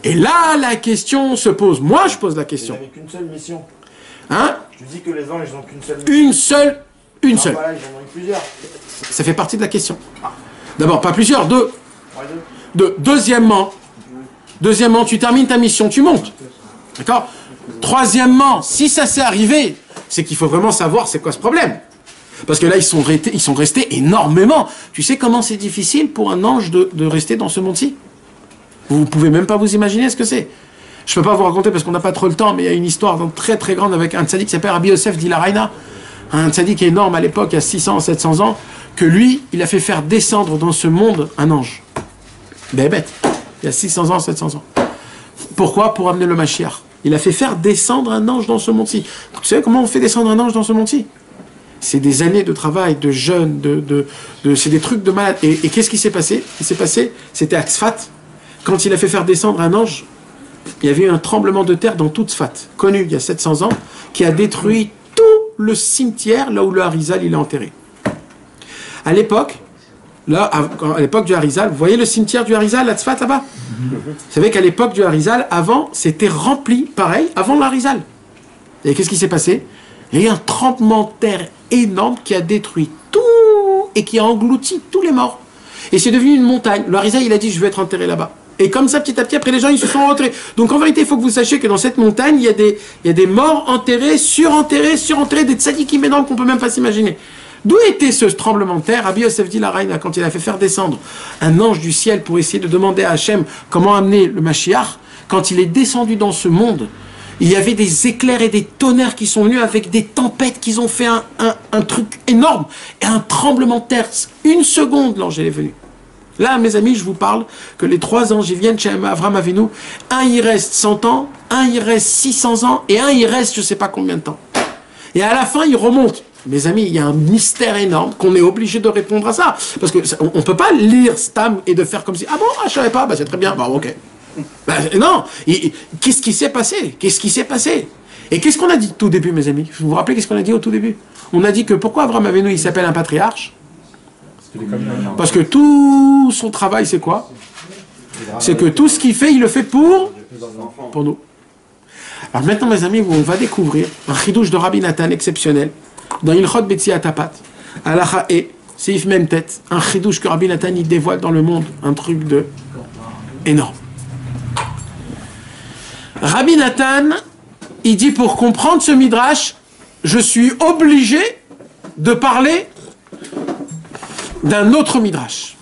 Et là, la question se pose. Moi, je pose la question. Ils n'avaient qu'une seule mission. Hein? Tu dis que les anges, ils n'ont qu'une seule mission. Une seule. Voilà, ils en ont eu plusieurs. Ça fait partie de la question. D'abord, pas plusieurs, 2. Deuxièmement, tu termines ta mission, tu montes. D'accord? Troisièmement, si ça s'est arrivé, c'est qu'il faut vraiment savoir c'est quoi ce problème. Parce que là, ils sont restés énormément. Tu sais comment c'est difficile pour un ange de rester dans ce monde-ci? Vous ne pouvez même pas vous imaginer ce que c'est. Je ne peux pas vous raconter parce qu'on n'a pas trop le temps, mais il y a une histoire très très grande avec un tzaddik qui s'appelle Rabbi Yosef d'Ilaraina. Un tzaddik énorme à l'époque, il y a 600, 700 ans, que lui, il a fait faire descendre dans ce monde un ange. Bête. Il y a 600 ans, 700 ans. Pourquoi? Pour amener le Mashiach. Il a fait faire descendre un ange dans ce monde-ci. Tu sais comment on fait descendre un ange dans ce monde-ci? C'est des années de travail, de jeûne, c'est des trucs de malade. Et qu'est-ce qui s'est passé? Ce qui s'est passé, c'était à Tzfat. Quand il a fait faire descendre un ange, il y avait eu un tremblement de terre dans toute Tzfat, connu il y a 700 ans, qui a détruit tout le cimetière là où le Harizal il est enterré. À l'époque, à l'époque du Harizal, vous voyez le cimetière du Harizal à Tzfat là-bas? Vous savez qu'à l'époque du Harizal, avant, c'était rempli, pareil, avant le Harizal. Et qu'est-ce qui s'est passé? Il y a eu un tremblement de terre énorme qui a détruit tout et qui a englouti tous les morts. Et c'est devenu une montagne. Le Harizal, il a dit, je vais être enterré là-bas. Et comme ça, petit à petit, après, les gens, ils se sont retirés. Donc, en vérité, il faut que vous sachiez que dans cette montagne, il y a des morts enterrés, surenterrés, des tzadikim énormes qu'on ne peut même pas s'imaginer. D'où était ce tremblement de terre? Rabbi Yosef d'Ilaraina, quand il a fait faire descendre un ange du ciel pour essayer de demander à Hachem comment amener le Mashiach, quand il est descendu dans ce monde, il y avait des éclairs et des tonnerres qui sont venus avec des tempêtes qui ont fait un truc énorme et un tremblement de terre. Une seconde, l'ange est venu. Là, mes amis, je vous parle que les 3 anges, ils viennent chez Avraham Avinu. Un, il reste 100 ans, un, il reste 600 ans, et un, il reste je ne sais pas combien de temps. Et à la fin, il remonte. Mes amis, il y a un mystère énorme qu'on est obligé de répondre à ça. Parce qu'on ne peut pas lire Stam et de faire comme si, ah bon, je ne savais pas, bah, c'est très bien, bah ok. Bah, non, qu'est-ce qui s'est passé? Qu'est-ce qui s'est passé? Et qu'est-ce qu'on a dit au tout début, mes amis? Vous vous rappelez qu'est-ce qu'on a dit au tout début? On a dit que pourquoi Avraham Avinu, il s'appelle un patriarche? Parce que tout son travail, c'est quoi? C'est que tout ce qu'il fait, il le fait pour nous. Alors maintenant, mes amis, on va découvrir un chidouche de Rabbi Nathan exceptionnel dans Ilchot Betziat Tapat, Halacha et Seif Memtet, un chidouche que Rabbi Nathan il dévoile dans le monde, un truc de énorme. Rabbi Nathan, il dit pour comprendre ce midrash, je suis obligé de parler d'un autre midrash.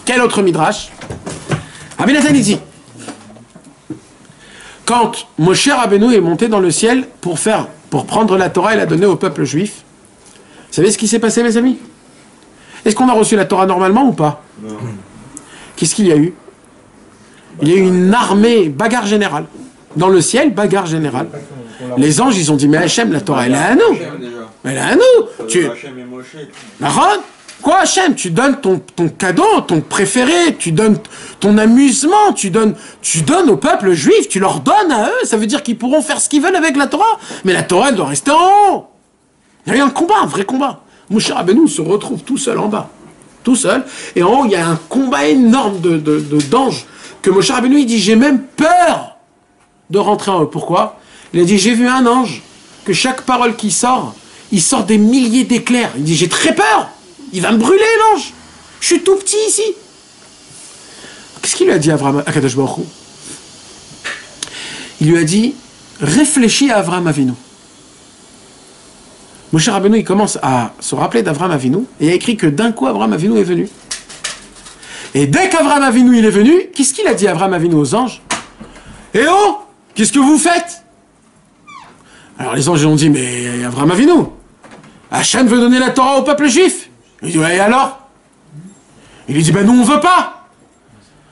Quel autre midrash? Rabbi Nathan il dit quand Moshe Rabbeinu est monté dans le ciel pour prendre la Torah et la donner au peuple juif, vous savez ce qui s'est passé, mes amis? Est-ce qu'on a reçu la Torah normalement ou pas? Non. Qu'est-ce qu'il y a eu? Il y a eu une armée, bagarre générale. Dans le ciel, bagarre générale. Les anges, ils ont dit, mais Hachem, la Torah, elle est à nous. Elle est à nous. Hachem et Moshe. Quoi, Hachem? Tu donnes ton cadeau, ton préféré, tu donnes ton amusement, tu donnes au peuple juif, tu leur donnes à eux. Ça veut dire qu'ils pourront faire ce qu'ils veulent avec la Torah. Mais la Torah, elle doit rester en haut. Il y a eu un combat, un vrai combat. Moshe Rabbeinu se retrouve tout seul en bas. Tout seul. Et en haut, il y a un combat énorme d'anges. Que Moshe Rabbeinu, il dit, j'ai même peur de rentrer en eux. Pourquoi? Il a dit, j'ai vu un ange, que chaque parole qui sort, il sort des milliers d'éclairs. Il dit, j'ai très peur. Il va me brûler, l'ange. Je suis tout petit ici. Qu'est-ce qu'il lui a dit à Avraham, à Kadosh Baruch Hu? Il lui a dit, réfléchis à Avraham Avinu. Moshe Rabbeinu, il commence à se rappeler d'Avraham Avinu, et il a écrit que d'un coup, Avraham Avinu est venu. Et dès qu'Avraham Avinu, il est venu, qu'est-ce qu'il a dit Avraham Avinu aux anges? Eh oh, qu'est-ce que vous faites? Alors les anges ont dit, mais Avraham Avinu, Hachem veut donner la Torah au peuple juif. Il dit, ouais, et alors? Il lui dit, ben nous on veut pas.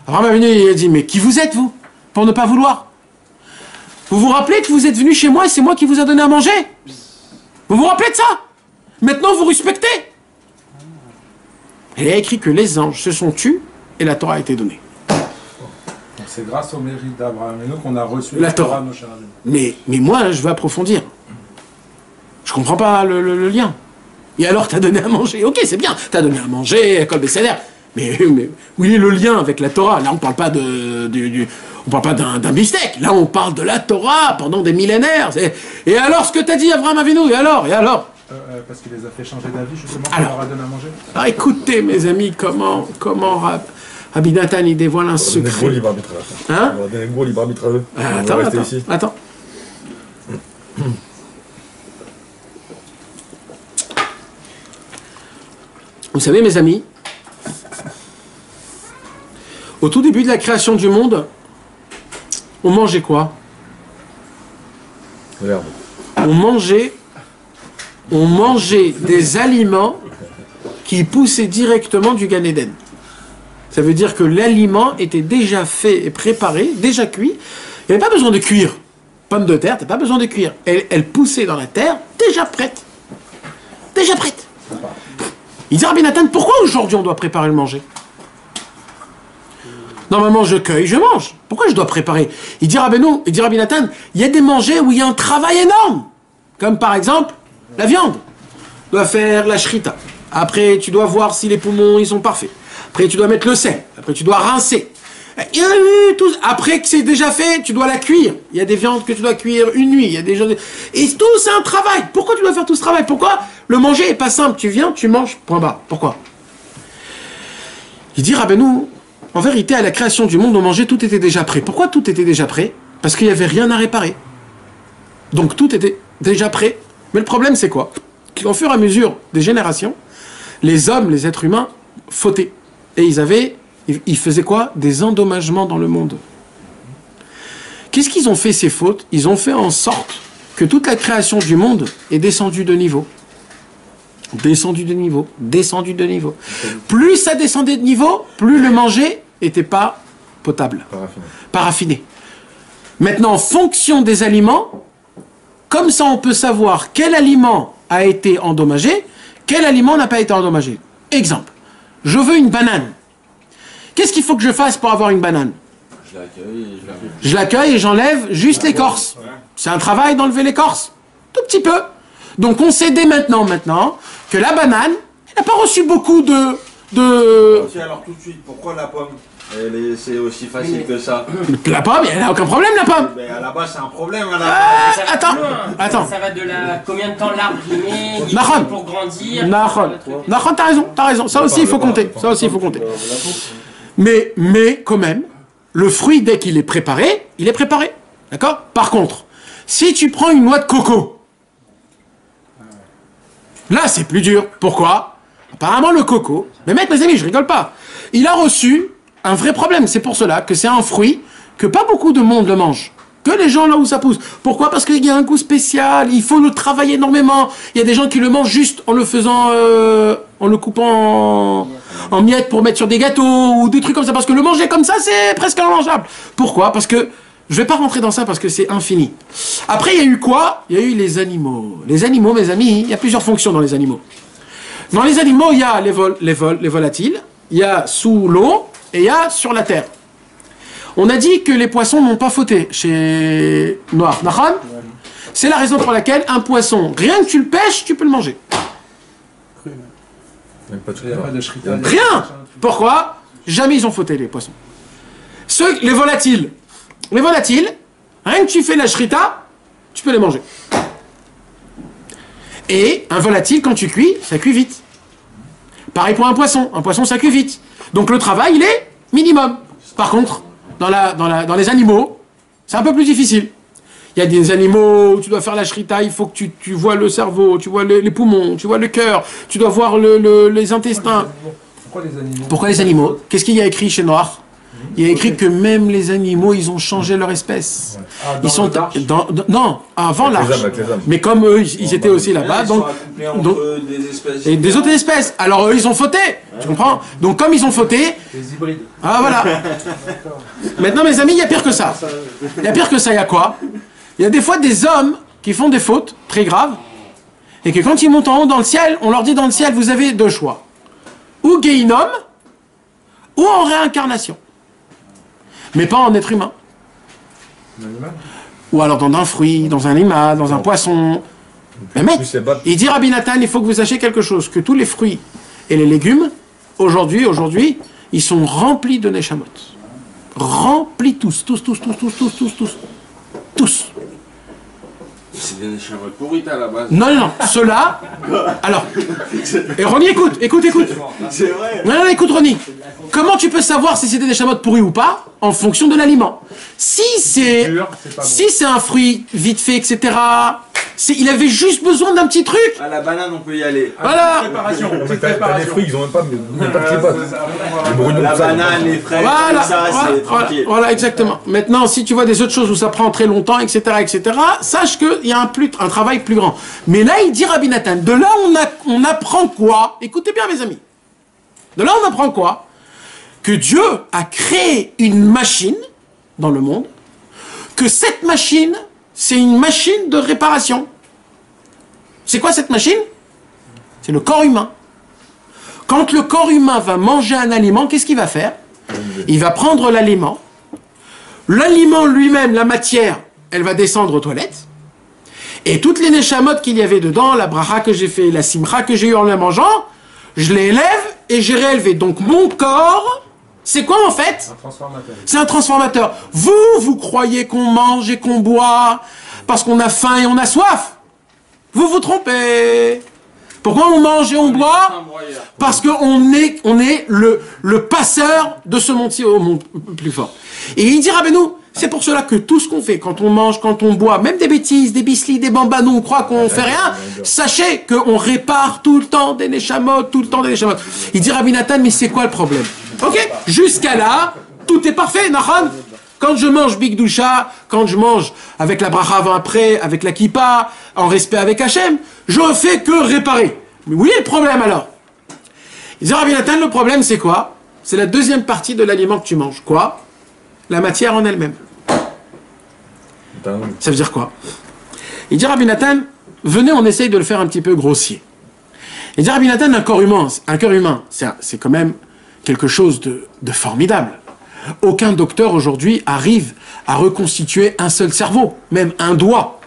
Avraham Avinu, il a dit, mais qui vous êtes vous, pour ne pas vouloir? Vous vous rappelez que vous êtes venu chez moi et c'est moi qui vous a donné à manger? Vous vous rappelez de ça? Maintenant vous respectez? Il y a écrit que les anges se sont tus et la Torah a été donnée. Donc c'est grâce au mérite d'Abraham et nous qu'on a reçu La Torah. nos chers amis. Mais moi, je veux approfondir. Je comprends pas le lien. Et alors, t'as donné à manger. Ok, c'est bien. T'as donné à manger, Kol Besséder. Mais où est le lien avec la Torah? Là, on parle pas on parle pas d'un beefsteak. Là, on parle de la Torah pendant des millénaires. Et alors, ce que t'as dit, Abraham Avinu, et alors? Parce qu'il les a fait changer d'avis, justement, qu'on Alors. leur a donné à manger. Alors, écoutez, mes amis, comment Rabbi Nathan, il dévoile un Gros secret. libre arbitre. Hein? On va donner un gros libre arbitre à eux. On va Attends, rester attends, ici. attends. Vous savez, mes amis, au tout début de la création du monde, on mangeait quoi? L'herbe. On mangeait des aliments qui poussaient directement du Gan Eden. Ça veut dire que l'aliment était déjà fait et préparé, déjà cuit. Il n'y avait pas besoin de cuire. Pomme de terre, tu n'as pas besoin de cuire. Elle poussait dans la terre, déjà prête. Déjà prête. Il dit, Rabbi Nathan, pourquoi aujourd'hui on doit préparer le manger? Normalement, je cueille, je mange. Pourquoi je dois préparer? Il dit, Rabbi Nathan, il y a des mangers où il y a un travail énorme. Comme par exemple, la viande. Tu dois faire la shrita. Après, tu dois voir si les poumons ils sont parfaits. Après, tu dois mettre le sel. Après, tu dois rincer. Il y a eu tout. Après que c'est déjà fait, tu dois la cuire. Il y a des viandes que tu dois cuire une nuit. Il y a des choses. Et tout, c'est un travail. Pourquoi tu dois faire tout ce travail? Pourquoi le manger est pas simple? Tu viens, tu manges, point barre. Pourquoi? Il dit, Rabbeinu, en vérité, à la création du monde, on mangeait, tout était déjà prêt. Pourquoi tout était déjà prêt? Parce qu'il n'y avait rien à réparer. Donc tout était déjà prêt. Mais le problème, c'est quoi? Qu'au fur et à mesure des générations, les hommes, les êtres humains, fautaient. Et ils faisaient quoi? Des endommagements dans le monde. Qu'est-ce qu'ils ont fait, ces fautes? Ils ont fait en sorte que toute la création du monde est descendue de niveau. Descendu de niveau, descendu de niveau. Plus ça descendait de niveau, plus le manger n'était pas potable, pas raffiné. Maintenant, en fonction des aliments, comme ça on peut savoir quel aliment a été endommagé, quel aliment n'a pas été endommagé. Exemple, je veux une banane. Qu'est-ce qu'il faut que je fasse pour avoir une banane? Je l'accueille et j'enlève juste l'écorce. C'est un travail d'enlever l'écorce. Tout petit peu. Donc on sait dès maintenant que la banane, elle n'a pas reçu beaucoup de... Alors tout de suite, pourquoi la pomme? C'est aussi facile que ça. La pomme, elle n'a aucun problème, la pomme. Mais à la base, c'est un problème. À la Ah, attends. Ça va de combien de temps l'arbre il met Nahon. pour grandir. Nahon, t'as raison. Ça aussi, il faut compter. Mais quand même, le fruit, dès qu'il est préparé, il est préparé. D'accord? Par contre, si tu prends une noix de coco, là, c'est plus dur. Pourquoi? Apparemment, le coco, mais mec, mes amis, je rigole pas, il a reçu un vrai problème. C'est pour cela que c'est un fruit que pas beaucoup de monde le mange. Que les gens là où ça pousse. Pourquoi? Parce qu'il y a un goût spécial, il faut le travailler énormément. Il y a des gens qui le mangent juste en le faisant, en le coupant en miettes pour mettre sur des gâteaux ou des trucs comme ça. Parce que le manger comme ça, c'est presque immangeable. Pourquoi? Parce que, je vais pas rentrer dans ça parce que c'est infini. Après, il y a eu quoi? Il y a eu les animaux. Les animaux, mes amis, il y a plusieurs fonctions dans les animaux. Dans les animaux, il y a les volatiles, il y a sous l'eau et il y a sur la terre. On a dit que les poissons n'ont pas fauté chez Noir. Nachan? C'est la raison pour laquelle un poisson, rien que tu le pêches, tu peux le manger. Rien. Pourquoi? Jamais ils ont fauté, les poissons. Les volatiles, rien que tu fais la shrita, tu peux les manger. Et un volatile, quand tu cuis, ça cuit vite. Pareil pour un poisson, ça cuit vite. Donc le travail, il est minimum. Par contre, dans les animaux, c'est un peu plus difficile. Il y a des animaux où tu dois faire la shrita, il faut que tu vois le cerveau, tu vois les poumons, tu vois le cœur, tu dois voir les intestins. Pourquoi les animaux? Qu'est-ce qu'il y a écrit chez Noir? Il y a écrit que même les animaux, ils ont changé leur espèce. Ils sont non, avant l'arche. Mais comme eux, ils étaient aussi là-bas, donc et des autres espèces. Alors eux, ils ont fauté. Tu comprends? Donc comme ils ont fauté, ah voilà. Maintenant, mes amis, il y a pire que ça. Il y a a quoi? Il y a des fois des hommes qui font des fautes très graves et que quand ils montent en haut dans le ciel, on leur dit dans le ciel, vous avez deux choix. ou Gehinom, ou en réincarnation. Mais pas en être humain. Ou alors dans un fruit, dans un animal, dans un poisson. Mais mec, il dit Rabbi Nathan, il faut que vous sachiez quelque chose, que tous les fruits et les légumes, aujourd'hui, ils sont remplis de Neshamot. Remplis tous. C'est des Neshamot pourrites à la base. Non, ceux-là... Alors, et Ronnie, écoute. C'est vrai. Non, écoute Ronnie. Comment tu peux savoir si c'est des Neshamot pourris ou pas? En fonction de l'aliment. Si c'est un fruit vite fait, etc., il avait juste besoin d'un petit truc. À la banane, on peut y aller. Voilà. T'as des fruits, ils ont même pas de petits potes. La banane, les fraises, c'est tranquille. Voilà, exactement. Maintenant, si tu vois des autres choses où ça prend très longtemps, etc., sache qu'il y a un travail plus grand. Mais là, il dit Rabbi Nathan, de là, on apprend quoi? Écoutez bien, mes amis. De là, on apprend quoi? Que Dieu a créé une machine dans le monde, que cette machine, c'est une machine de réparation. C'est quoi cette machine? C'est le corps humain. Quand le corps humain va manger un aliment, qu'est-ce qu'il va faire? Il va prendre l'aliment. L'aliment lui-même, la matière, elle va descendre aux toilettes. Et toutes les neshamot qu'il y avait dedans, la bracha que j'ai fait, la simcha que j'ai eu en la mangeant, je les élève et j'ai réélevé. Donc mon corps, c'est quoi en fait? C'est un transformateur. Vous croyez qu'on mange et qu'on boit parce qu'on a faim et on a soif. Vous vous trompez. Pourquoi on mange et on boit? Parce qu'on est le passeur de ce monde-ci au monde plus fort. Et il dit Rabbeinu, c'est pour cela que tout ce qu'on fait, quand on mange, quand on boit, même des bêtises, des bislis, des bambanous, on croit qu'on fait rien, sachez qu'on répare tout le temps des neshamot, Il dit Rabbi Nathan, mais c'est quoi le problème? Ok, jusqu'à là, tout est parfait, Nachan. Quand je mange Big Doucha, quand je mange avec la bracha avant après, avec la kippa, en respect avec Hachem, je ne fais que réparer. Mais oui, le problème alors? Il dit Rabbi Nathan, le problème c'est quoi? C'est la deuxième partie de l'aliment que tu manges. Quoi? La matière en elle-même. Ça veut dire quoi? Il dit Rabbi Nathan, venez, on essaye de le faire un petit peu grossier. Il dit Rabbi Nathan, un corps humain, c'est quand même quelque chose de formidable. Aucun docteur aujourd'hui arrive à reconstituer un seul cerveau, même un doigt.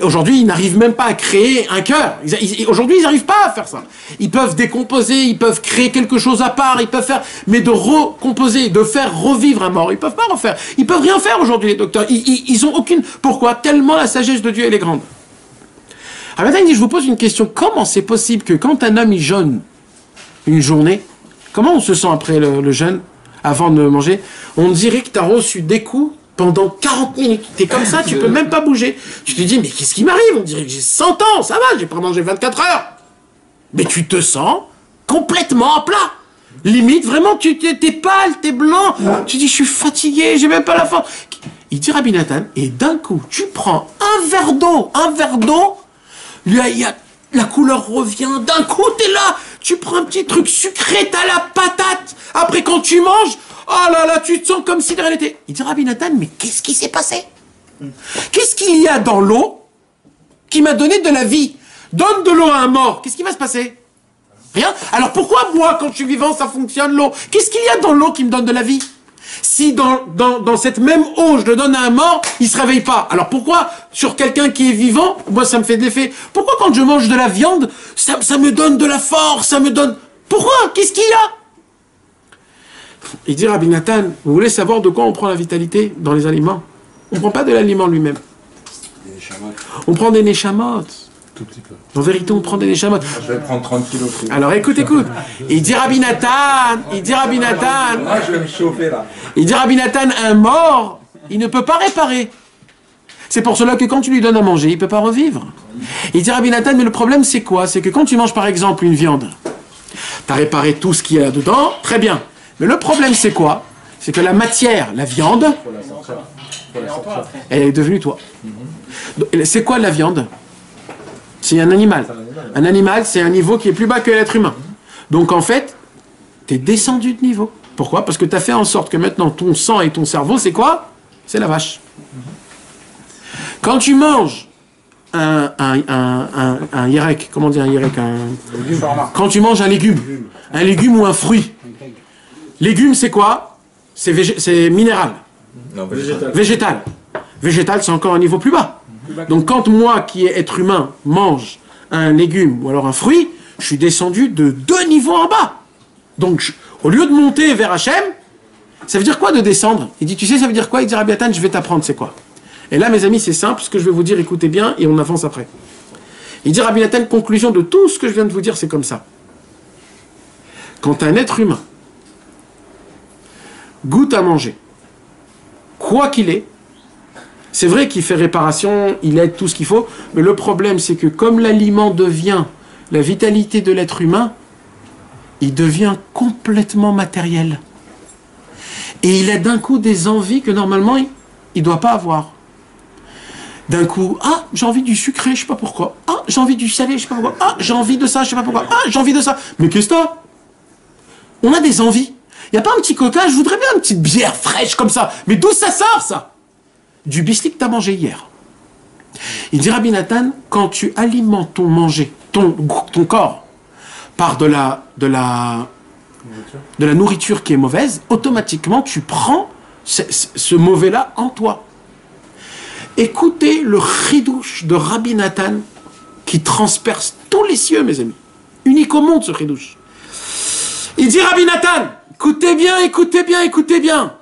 Aujourd'hui, ils n'arrivent même pas à créer un cœur. Aujourd'hui, ils n'arrivent pas à faire ça. Ils peuvent décomposer, ils peuvent créer quelque chose à part, ils peuvent faire... Mais de recomposer, de faire revivre un mort, ils peuvent pas refaire. Ils peuvent rien faire aujourd'hui, les docteurs. Ils ont aucune... Pourquoi? Tellement la sagesse de Dieu, elle est grande. Alors maintenant, il dit, je vous pose une question. Comment c'est possible que quand un homme, il jeûne une journée, comment on se sent après le jeûne, avant de manger? On dirait que tu as reçu des coups pendant 40 minutes. T'es comme ça, tu peux même pas bouger. Tu te dis, mais qu'est-ce qui m'arrive? On dirait que j'ai 100 ans, ça va, j'ai pas mangé 24 heures. Mais tu te sens complètement à plat. Limite, vraiment, t'es pâle, t'es blanc. Tu dis, je suis fatigué, j'ai même pas la force. Il dit Rabbi Nathan, et d'un coup, tu prends un verre d'eau, la couleur revient, d'un coup, t'es là, tu prends un petit truc sucré, t'as la patate. Après, quand tu manges, oh là là, tu te sens comme si de rien n'était. Il dit Rabbi Nathan, mais qu'est-ce qui s'est passé? Qu'est-ce qu'il y a dans l'eau qui m'a donné de la vie? Donne de l'eau à un mort, qu'est-ce qui va se passer? Rien. Alors pourquoi moi, quand je suis vivant, ça fonctionne l'eau? Qu'est-ce qu'il y a dans l'eau qui me donne de la vie? Si dans cette même eau, je le donne à un mort, il se réveille pas. Alors pourquoi sur quelqu'un qui est vivant, moi ça me fait de l'effet? Pourquoi quand je mange de la viande, ça me donne de la force, ça me donne... Pourquoi? Qu'est-ce qu'il y a? Il dit Rabbi Nathan, vous voulez savoir de quoi on prend la vitalité dans les aliments? On ne prend pas de l'aliment lui-même. On prend des neshamot. Tout petit peu. En vérité, on prend des neshamot. Je vais prendre 30 kilos. Alors écoute. Il dit Rabbi Nathan. Moi, je vais me chauffer là. Il dit Rabbi Nathan, un mort, il ne peut pas réparer. C'est pour cela que quand tu lui donnes à manger, il ne peut pas revivre. Il dit Rabbi Nathan, mais le problème c'est quoi? C'est que quand tu manges par exemple une viande, tu as réparé tout ce qu'il y a dedans, très bien. Mais le problème c'est quoi? C'est que la matière, la viande, elle est devenue toi. C'est quoi la viande? C'est un animal. Un animal, c'est un niveau qui est plus bas que l'être humain. Donc en fait, tu es descendu de niveau. Pourquoi? Parce que tu as fait en sorte que maintenant ton sang et ton cerveau, c'est quoi? C'est la vache. Quand tu manges un yerek, comment dire un yerek, quand tu manges un légume ou un fruit. Légume, c'est quoi? C'est minéral. Non, Végétal. Végétal, c'est encore un niveau plus bas. Donc quand moi, qui est être humain, mange un légume ou alors un fruit, je suis descendu de 2 niveaux en bas. Donc, au lieu de monter vers Hachem, ça veut dire quoi de descendre? Il dit, tu sais, ça veut dire quoi? Il dit, Rabbi Nathan, je vais t'apprendre, c'est quoi? Et là, mes amis, c'est simple, ce que je vais vous dire, écoutez bien, et on avance après. Il dit, Rabbi Nathan, conclusion de tout ce que je viens de vous dire, c'est comme ça. Quand un être humain goûte à manger, quoi qu'il est, c'est vrai qu'il fait réparation, il aide tout ce qu'il faut, mais le problème, c'est que comme l'aliment devient la vitalité de l'être humain, il devient complètement matériel. Et il a d'un coup des envies que normalement, il ne doit pas avoir. D'un coup, ah, j'ai envie du sucré, je sais pas pourquoi. Ah, j'ai envie du salé, je sais pas pourquoi. Ah, j'ai envie de ça, je sais pas pourquoi. Ah, j'ai envie de ça. Mais qu'est-ce que t'as? On a des envies. Il n'y a pas un petit coca, je voudrais bien une petite bière fraîche comme ça. Mais d'où ça sort, ça? Du biscuit que tu as mangé hier. Il dit, Rabbi Nathan, quand tu alimentes ton manger, ton corps, par de la nourriture qui est mauvaise, automatiquement, tu prends ce mauvais-là en toi. Écoutez le chidouche de Rabbi Nathan qui transperce tous les cieux, mes amis. Unique au monde, ce chidouche. Il dit, Rabbi Nathan, écoutez bien, écoutez bien, écoutez bien.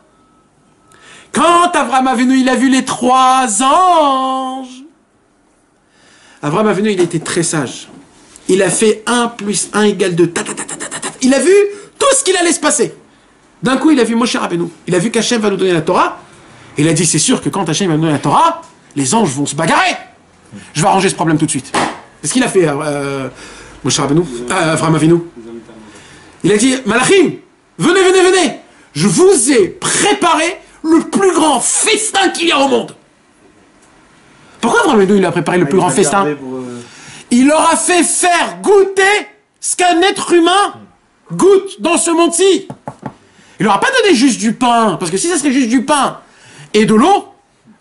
Quand Avraham Avinu, il a vu les 3 anges, Avraham Avinu, il était très sage. Il a fait 1 + 1 = 2. Il a vu tout ce qu'il allait se passer. D'un coup, il a vu Moshe Rabbeinu. Il a vu qu'Hachem va nous donner la Torah. Il a dit, c'est sûr que quand Hachem va nous donner la Torah, les anges vont se bagarrer. Je vais arranger ce problème tout de suite. C'est ce qu'il a fait, Moshe Rabbeinu, Avraham Avinu. Il a dit, Malachim, venez, venez, venez. Je vous ai préparé le plus grand festin qu'il y a au monde. Pourquoi Avraham Avinu, il a préparé le plus grand festin? Il leur a fait faire goûter ce qu'un être humain goûte dans ce monde-ci. Il leur a pas donné juste du pain, parce que si ça serait juste du pain et de l'eau,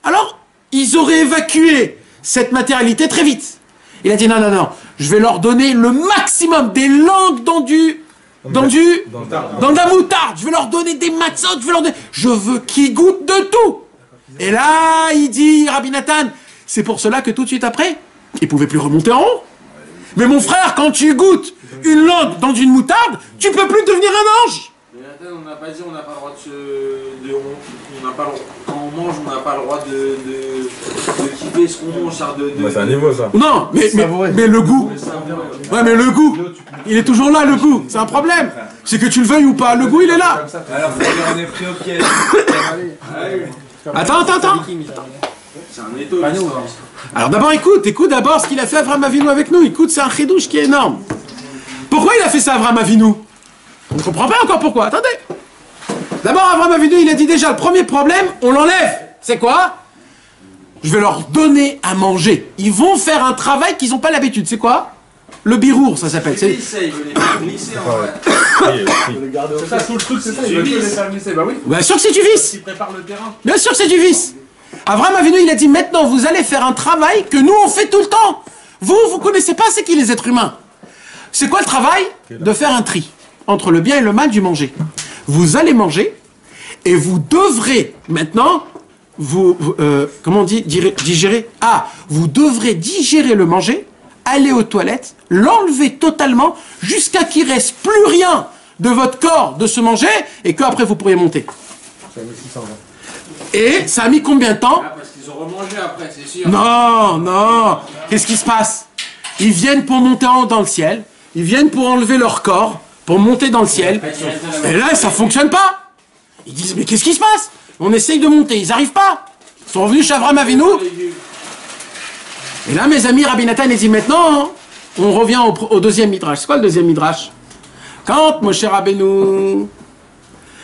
alors ils auraient évacué cette matérialité très vite. Il a dit non, non, non, je vais leur donner le maximum des langues dans de la moutarde. Je vais leur donner des matzot, je veux qu'ils goûtent de tout. Et là, il dit, Rabbi Nathan, c'est pour cela que tout de suite après, il ne pouvait plus remonter en haut. Mais mon frère, quand tu goûtes une langue dans une moutarde, tu peux plus devenir un ange. Mais on n'a pas dit on n'a pas le droit de se... on n'a pas le... Quand on mange, on n'a pas le droit de kiffer ce qu'on mange. C'est un niveau, ça. Non, mais le goût... Ouais, mais le goût, il est toujours là, le goût. C'est un problème. C'est que tu le veuilles ou pas, le goût, il est là. Alors, on est pris au piège. Attends. C'est un étau. Alors d'abord, écoute d'abord ce qu'il a fait Avraham Avinu avec nous. Écoute, c'est un chidouche qui est énorme. Pourquoi il a fait ça, Avraham Avinu? On ne comprend pas encore pourquoi. Attendez. D'abord, Avraham Avinu, il a dit déjà, le premier problème, on l'enlève. C'est quoi? Je vais leur donner à manger. Ils vont faire un travail qu'ils n'ont pas l'habitude. C'est quoi? Le birour, ça s'appelle. Il veut les faire glisser en vrai. C'est ça, tout le truc, c'est ça. Il veut les faire glisser. Bah oui. Bien sûr que c'est du vice. Il prépare le terrain. Bien sûr que c'est du vice. Avraham Avinu, il a dit, maintenant, vous allez faire un travail que nous, on fait tout le temps. Vous connaissez pas c'est qui les êtres humains. C'est quoi le travail? De faire un tri entre le bien et le mal du manger. Vous allez manger et vous devrez maintenant comment on dit digérer. Ah, vous devrez digérer le manger, aller aux toilettes, l'enlever totalement jusqu'à qu'il reste plus rien de votre corps de ce manger et qu'après vous pourriez monter. Et ça a mis combien de temps? Ah, parce qu'ils ont remangé après, c'est sûr. Non. Qu'est-ce qui se passe? Ils viennent pour monter en haut dans le ciel. Ils viennent pour enlever leur corps, pour monter dans le ciel. Et là, ça fonctionne pas. Ils disent, mais qu'est-ce qui se passe? On essaye de monter, ils n'arrivent pas. Ils sont revenus chez Avraham Avinu. Et là, mes amis, Rabbi Nathan, il dit, maintenant, on revient au deuxième midrash. C'est quoi le deuxième midrash? Quand Moshe Rabbeinu,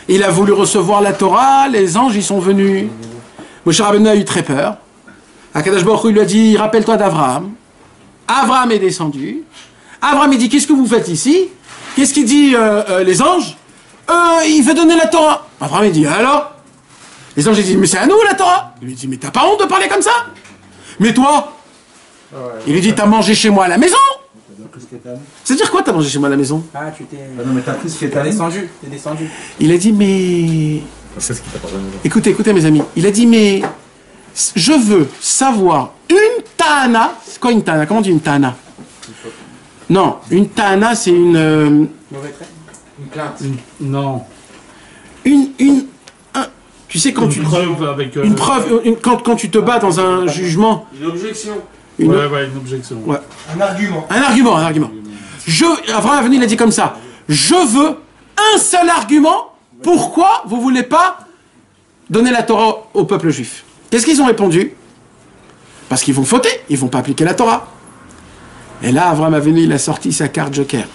il a voulu recevoir la Torah, les anges, ils sont venus. Moshe Rabbeinu a eu très peur. Akadosh Baruch Hu lui a dit, rappelle-toi d'Avraham. Avraham est descendu. Avraham, il dit, qu'est-ce que vous faites ici? Qu'est-ce qu'il dit les anges? Il veut donner la Torah. Avraham, il dit, alors? Les anges, ils disent, mais c'est à nous la Torah. Il lui dit, mais t'as pas honte de parler comme ça? Mais toi, Il lui dit, t'as mangé chez moi à la maison? C'est-à-dire quoi, t'as mangé chez moi à la maison? Ah, tu t'es. Ah non, mais t'as pris ce qui est T'es allé. descendu. T'es descendu. Il a dit, mais... C'est ce qui t'a pardonné. Écoutez, écoutez mes amis. Il a dit, mais... Je veux savoir une ta'ana. C'est quoi une ta'ana? Comment on dit une ta'ana? Non, une ta'ana, c'est une... Mauvais trait. Une plainte. Non. Tu sais, quand Une tu... preuve avec... Une preuve, quand tu te bats dans un jugement... Une objection. Une, Ouais, une objection. ouais. Un argument. Un argument. Abraham Avinu, il a dit comme ça. Je veux un seul argument. Pourquoi vous voulez pas donner la Torah au peuple juif? Qu'est-ce qu'ils ont répondu? Parce qu'ils vont fauter. Ils vont pas appliquer la Torah. Et là, Abraham Avinu, il a sorti sa carte joker.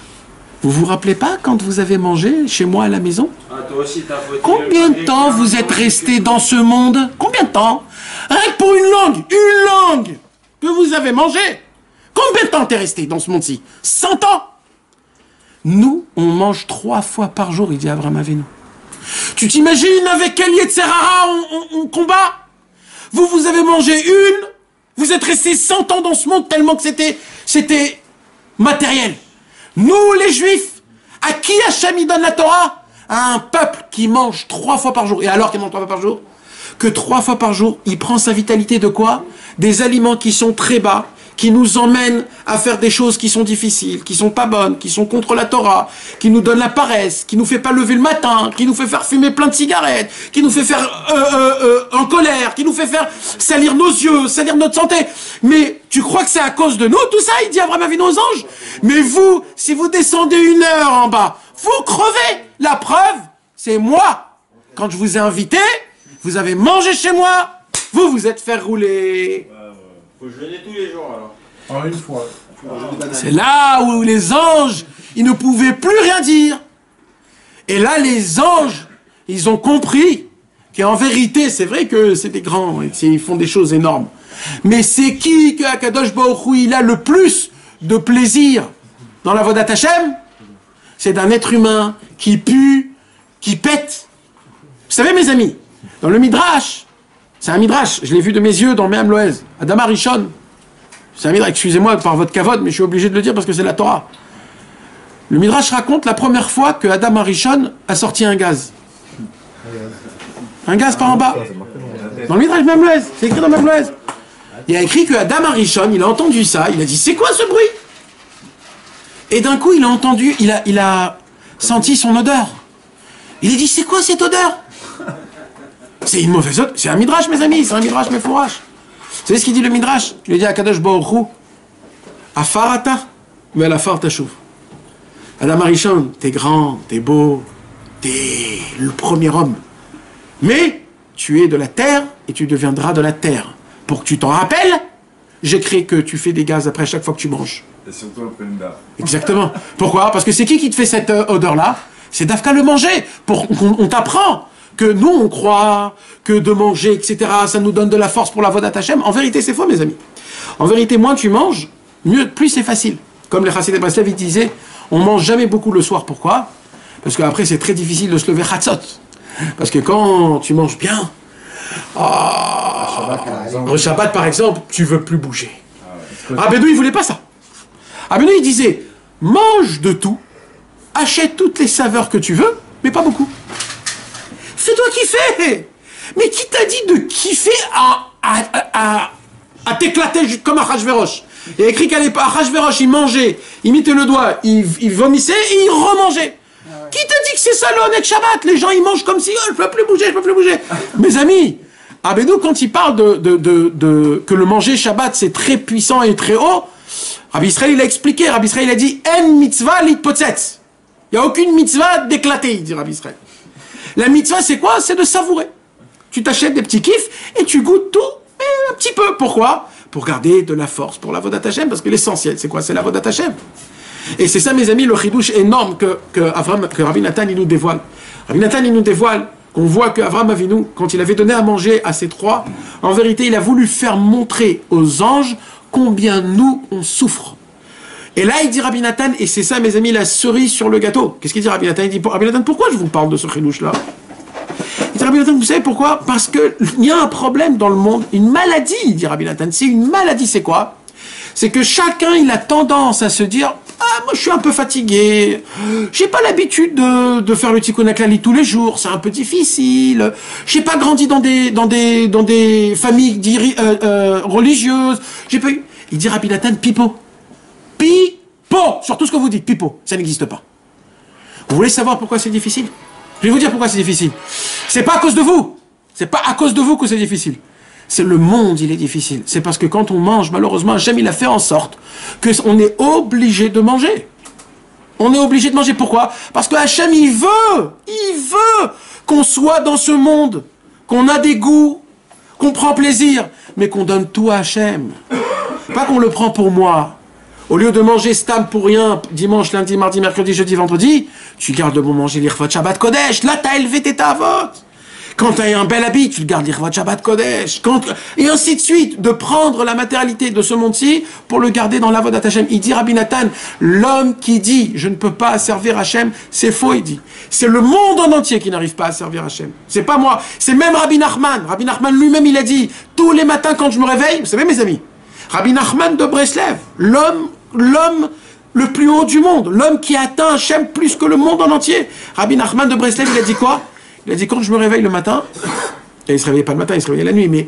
Vous vous rappelez pas quand vous avez mangé chez moi à la maison? Ah, toi aussi, t'as fauté. Combien de temps vous êtes resté dans ce monde? Combien de temps? Rien que pour une langue que vous avez mangé. Combien de temps t'es resté dans ce monde-ci? 100 ans. Nous, on mange 3 fois par jour, il dit Abraham Avinu. Tu t'imagines avec quel Yetzerara on combat? Vous avez mangé une, vous êtes resté 100 ans dans ce monde tellement que c'était matériel. Nous, les Juifs, à qui Hachem donne la Torah? À un peuple qui mange 3 fois par jour. Et alors qu'il mange 3 fois par jour? Que 3 fois par jour, il prend sa vitalité de quoi? Des aliments qui sont très bas, qui nous emmènent à faire des choses qui sont difficiles, qui sont pas bonnes, qui sont contre la Torah, qui nous donnent la paresse, qui nous fait pas lever le matin, qui nous fait faire fumer plein de cigarettes, qui nous fait faire en colère, qui nous fait faire salir nos yeux, salir notre santé. Mais tu crois que c'est à cause de nous tout ça? Il dit Abraham Avinu aux anges. Mais vous, si vous descendez 1 heure en bas, vous crevez. La preuve, c'est moi. Quand je vous ai invité, vous avez mangé chez moi, vous vous êtes fait rouler. Faut jeûner tous les jours alors. En une fois. C'est là où les anges, ils ne pouvaient plus rien dire. Et là, les anges, ils ont compris qu'en vérité, c'est vrai que c'est des grands, ils font des choses énormes. Mais c'est qui que Akadosh Baruch Hu, il a le plus de plaisir dans la Vodat Hashem? C'est d'un être humain qui pue, qui pète. Vous savez, mes amis, dans le Midrash, c'est un Midrash, je l'ai vu de mes yeux dans Me'am Loez, Adam Arishon. C'est un Midrash, excusez-moi par votre kavod, mais je suis obligé de le dire parce que c'est la Torah. Le Midrash raconte la première fois que Adam Arishon a sorti un gaz. Un gaz par en bas. Dans le Midrash Me'am Loez, c'est écrit dans Me'am Loez. Il a écrit que Adam Arishon, il a entendu ça, il a dit c'est quoi ce bruit? Et d'un coup il a entendu, il a senti son odeur. Il a dit c'est quoi cette odeur? C'est une mauvaise odeur. C'est un Midrash mes amis, c'est un Midrash Mefourash. Vous savez ce qu'il dit le Midrash? Il lui dit à Kadosh Baruch Hu, Afarata, mais à la far tashuv. Adam Arishon, t'es grand, t'es beau, t'es le premier homme. Mais tu es de la terre et tu deviendras de la terre. Pour que tu t'en rappelles, j'écris que tu fais des gaz après chaque fois que tu manges. Et surtout le président. Exactement. Pourquoi? Parce que c'est qui te fait cette odeur-là? C'est Dafka le manger. On t'apprend que nous, on croit que de manger, etc., ça nous donne de la force pour la Vodat Hashem. En vérité, c'est faux, mes amis. En vérité, moins tu manges, plus c'est facile. Comme les Chassidei Breslev, ils disaient, on mange jamais beaucoup le soir. Pourquoi? Parce qu'après, c'est très difficile de se lever Chatzot. Parce que quand tu manges bien, au Shabbat, par exemple, tu veux plus bouger. Abedou, il voulait pas ça. Abedou, il disait, mange de tout, achète toutes les saveurs que tu veux, mais pas beaucoup. Fais-toi kiffer. Mais qui t'a dit de kiffer à t'éclater comme Achashverosh? Il y a écrit qu'à l'époque, Achashverosh, il mangeait, il mettait le doigt, il vomissait et il remangeait. Qui t'a dit que c'est ça le Honnête Shabbat? Les gens, ils mangent comme si, je peux plus bouger, je peux plus bouger. Mes amis, Abedou, quand il parle que le manger Shabbat, c'est très puissant et très haut, Rabbi Israël, il a expliqué, Rabbi Israël, il a dit, en mitzvah litpotzetz. Il n'y a aucune mitzvah d'éclater, il dit Rabbi Israël. La mitzvah, c'est quoi? C'est de savourer. Tu t'achètes des petits kiffs et tu goûtes tout, mais un petit peu. Pourquoi? Pour garder de la force pour la Vodat Hashem, parce que l'essentiel, c'est quoi? C'est la Vodat Hashem. Et c'est ça, mes amis, le chidouche énorme que Rabbi Nathan, il nous dévoile. Rabbi Nathan, il nous dévoile qu'on voit qu'Avraham Avinu, quand il avait donné à manger à ses 3, en vérité, il a voulu faire montrer aux anges combien nous, on souffre. Et là, il dit Rabbi Nathan, et c'est ça, mes amis, la cerise sur le gâteau. Qu'est-ce qu'il dit Rabbi Nathan? Il dit, Rabbi Nathan, pourquoi je vous parle de ce chidouche-là? Il dit, Rabbi Nathan, vous savez pourquoi? Parce qu'il y a un problème dans le monde, une maladie, il dit Rabbi Nathan. C'est une maladie, c'est quoi? c'est que chacun, il a tendance à se dire « Ah, moi, je suis un peu fatigué. J'ai pas l'habitude de faire le tikkun haklali tous les jours. C'est un peu difficile. J'ai pas grandi dans des familles religieuses. J'ai pas eu... » Il dit Rabbi Nathan, pipo. Pipo. Sur tout ce que vous dites, pipo. Ça n'existe pas. Vous voulez savoir pourquoi c'est difficile? Je vais vous dire pourquoi c'est difficile. C'est pas à cause de vous. C'est pas à cause de vous que c'est difficile. C'est le monde, il est difficile. C'est parce que quand on mange, malheureusement, Hachem, il a fait en sorte qu'on est obligé de manger. On est obligé de manger. Pourquoi? Parce que Hachem, il veut qu'on soit dans ce monde, qu'on a des goûts, qu'on prend plaisir, mais qu'on donne tout à Hachem. Pas qu'on le prend pour moi. Au lieu de manger stam pour rien, dimanche, lundi, mardi, mercredi, jeudi, vendredi, tu gardes le bon manger l'Irvat Shabbat Kodesh. Là, t'as élevé tes tavot. Quand tu as un bel habit, tu le gardes l'Irvat Shabbat Kodesh. Et ainsi de suite, de prendre la matérialité de ce monde-ci pour le garder dans l'Avodat Hashem. Il dit, Rabbi Nathan, l'homme qui dit « je ne peux pas servir Hashem », c'est faux, il dit. C'est le monde en entier qui n'arrive pas à servir Hashem. C'est pas moi. C'est même Rabbi Nachman. Rabbi Nachman lui-même, il a dit, tous les matins quand je me réveille, vous savez mes amis, Rabbi Nachman de Breslev, l'homme le plus haut du monde, l'homme qui atteint Hashem plus que le monde en entier. Rabbi Nachman de Breslev, il a dit quoi? Il a dit, quand je me réveille le matin, et il ne se réveillait pas le matin, il se réveillait la nuit, mais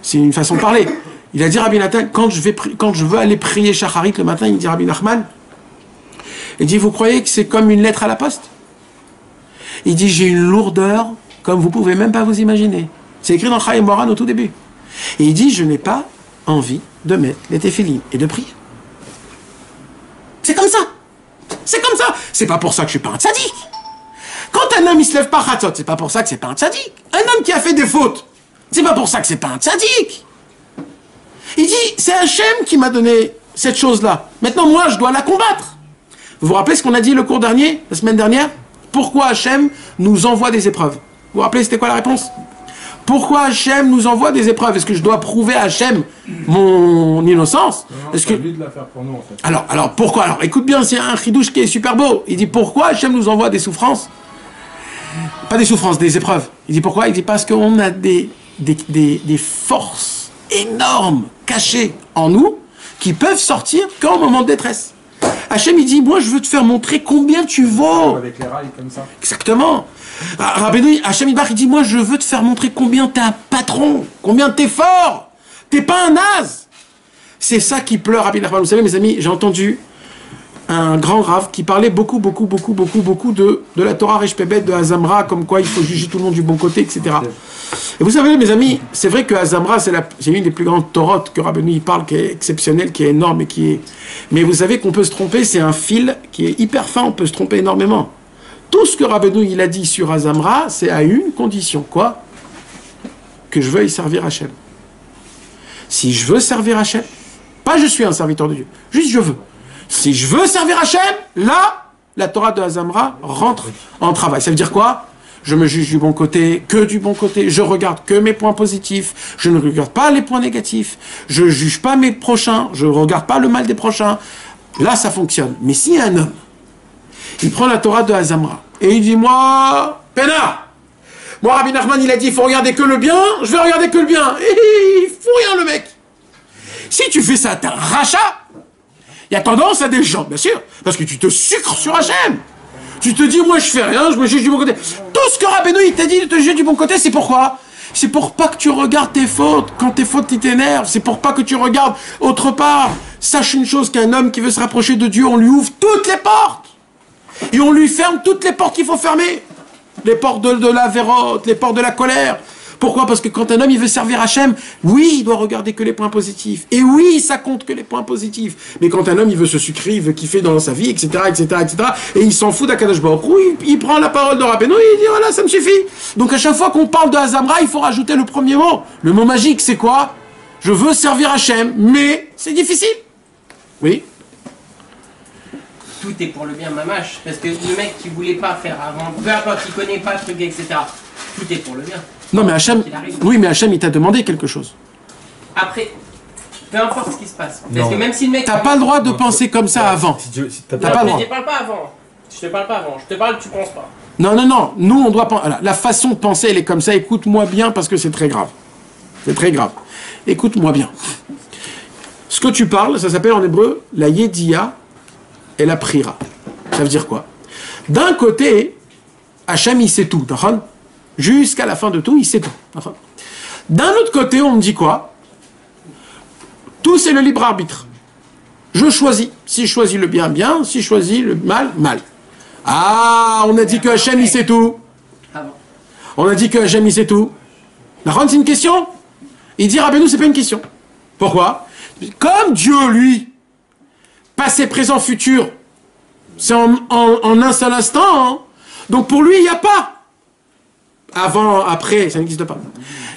c'est une façon de parler. Il a dit, Rabbi Nathan, quand je veux aller prier Shacharit le matin, il dit, Rabbi Nachman, il dit, vous croyez que c'est comme une lettre à la poste? Il dit, j'ai une lourdeur comme vous pouvez même pas vous imaginer. C'est écrit dans Chaim Moran au tout début. Et il dit, je n'ai pas envie de mettre les téphilines et de prier. C'est comme ça. C'est comme ça. C'est pas pour ça que je suis pas un tzaddik. Quand un homme il se lève pas chatzot, c'est pas pour ça que c'est pas un tzaddik. Un homme qui a fait des fautes, c'est pas pour ça que c'est pas un tzaddik. Il dit, c'est Hachem qui m'a donné cette chose-là. Maintenant, moi, je dois la combattre. Vous vous rappelez ce qu'on a dit le cours dernier, la semaine dernière? Pourquoi Hachem nous envoie des épreuves? Vous vous rappelez, c'était quoi la réponse? Pourquoi Hachem nous envoie des épreuves? Est-ce que je dois prouver à Hachem mon innocence? C'est lui de la faire pour nous, en fait. Alors pourquoi? Alors écoute bien, c'est un chidouche qui est super beau. Il dit, pourquoi Hachem nous envoie des souffrances? Pas des souffrances, des épreuves. Il dit pourquoi? Il dit parce qu'on a des forces énormes cachées en nous qui peuvent sortir qu'en moment de détresse. Hachem, il dit, moi je veux te faire montrer combien tu vaux. Avec les rails comme ça. Exactement. Rabbeinu, Hachem il dit, moi je veux te faire montrer combien t'es un patron, combien t'es fort. T'es pas un naze. C'est ça qui pleure Rabbi Nachman. Vous savez mes amis, j'ai entendu un grand rave qui parlait beaucoup de la Torah Resh Pebet, de Azamra, comme quoi il faut juger tout le monde du bon côté, etc. Et vous savez, mes amis, c'est vrai que Azamra, c'est une des plus grandes Torotes que Rabbeinu il parle, qui est exceptionnelle, qui est énorme, et qui est... Mais vous savez qu'on peut se tromper, c'est un fil qui est hyper fin, on peut se tromper énormément. Tout ce que Rabbeinu il a dit sur Azamra, c'est à une condition, quoi? Que je veuille servir Hachem. Si je veux servir Hachem, pas je suis un serviteur de Dieu, juste je veux. Si je veux servir Hachem, là, la Torah de Azamra rentre en travail. Ça veut dire quoi? Je me juge du bon côté, que du bon côté. Je regarde que mes points positifs. Je ne regarde pas les points négatifs. Je juge pas mes prochains. Je regarde pas le mal des prochains. Là, ça fonctionne. Mais si un homme, il prend la Torah de Azamra et il dit, moi, peinard, moi, Rabbi Nachman, il a dit, il faut regarder que le bien. Je vais regarder que le bien. Et il fout rien, le mec. Si tu fais ça, t'es un rachat. Il y a tendance à des gens, bien sûr, parce que tu te sucres sur Hachem. Tu te dis, moi je fais rien, je me juge du bon côté. Tout ce que Rabbeinu il t'a dit de te juger du bon côté, c'est pourquoi? C'est pour pas que tu regardes tes fautes. Quand tes fautes t'énervent, c'est pour pas que tu regardes autre part. Sache une chose, qu'un homme qui veut se rapprocher de Dieu, on lui ouvre toutes les portes. Et on lui ferme toutes les portes qu'il faut fermer. Les portes de la vérote, les portes de la colère. Pourquoi? Parce que quand un homme il veut servir Hachem, oui, il doit regarder que les points positifs. Et oui, ça compte que les points positifs. Mais quand un homme il veut se sucrer, il veut kiffer dans sa vie, etc., et il s'en fout d'Akadosh Baruch Hu, il prend la parole de Rabbeinu et il dit voilà, ça me suffit. Donc à chaque fois qu'on parle de Azamra, il faut rajouter le premier mot. Le mot magique, c'est quoi? Je veux servir Hachem, mais c'est difficile. Oui. Tout est pour le bien, mamache. Parce que le mec qui voulait pas faire avant, peu importe, il connaît pas ce truc, etc. Tout est pour le bien. Non, mais Hachem, oui, mais Hachem, il t'a demandé quelque chose. Après, peu importe ce qui se passe. Parce que même si le mec... T'as pas le droit de penser comme ça avant. T'as pas le droit. Je te parle pas avant. Je te parle pas avant. Je te parle, tu penses pas. Non. Nous, on doit penser. La façon de penser, elle est comme ça. Écoute-moi bien parce que c'est très grave. C'est très grave. Écoute-moi bien. Ce que tu parles, ça s'appelle en hébreu la Yediya et la Prira. Ça veut dire quoi? D'un côté, Hachem, il sait tout, jusqu'à la fin de tout, il sait tout. D'un autre côté, on me dit quoi? Tout, c'est le libre arbitre. Je choisis. Si je choisis le bien, bien. Si je choisis le mal, mal. Ah, on a dit que Hachem, il sait tout. On a dit que Hachem, il sait tout. C'est une question? Il dit, Rabbeinu, c'est pas une question. Pourquoi? Comme Dieu, lui, passé, présent, futur, c'est en un seul instant, hein. Donc pour lui, il n'y a pas avant, après, ça n'existe pas.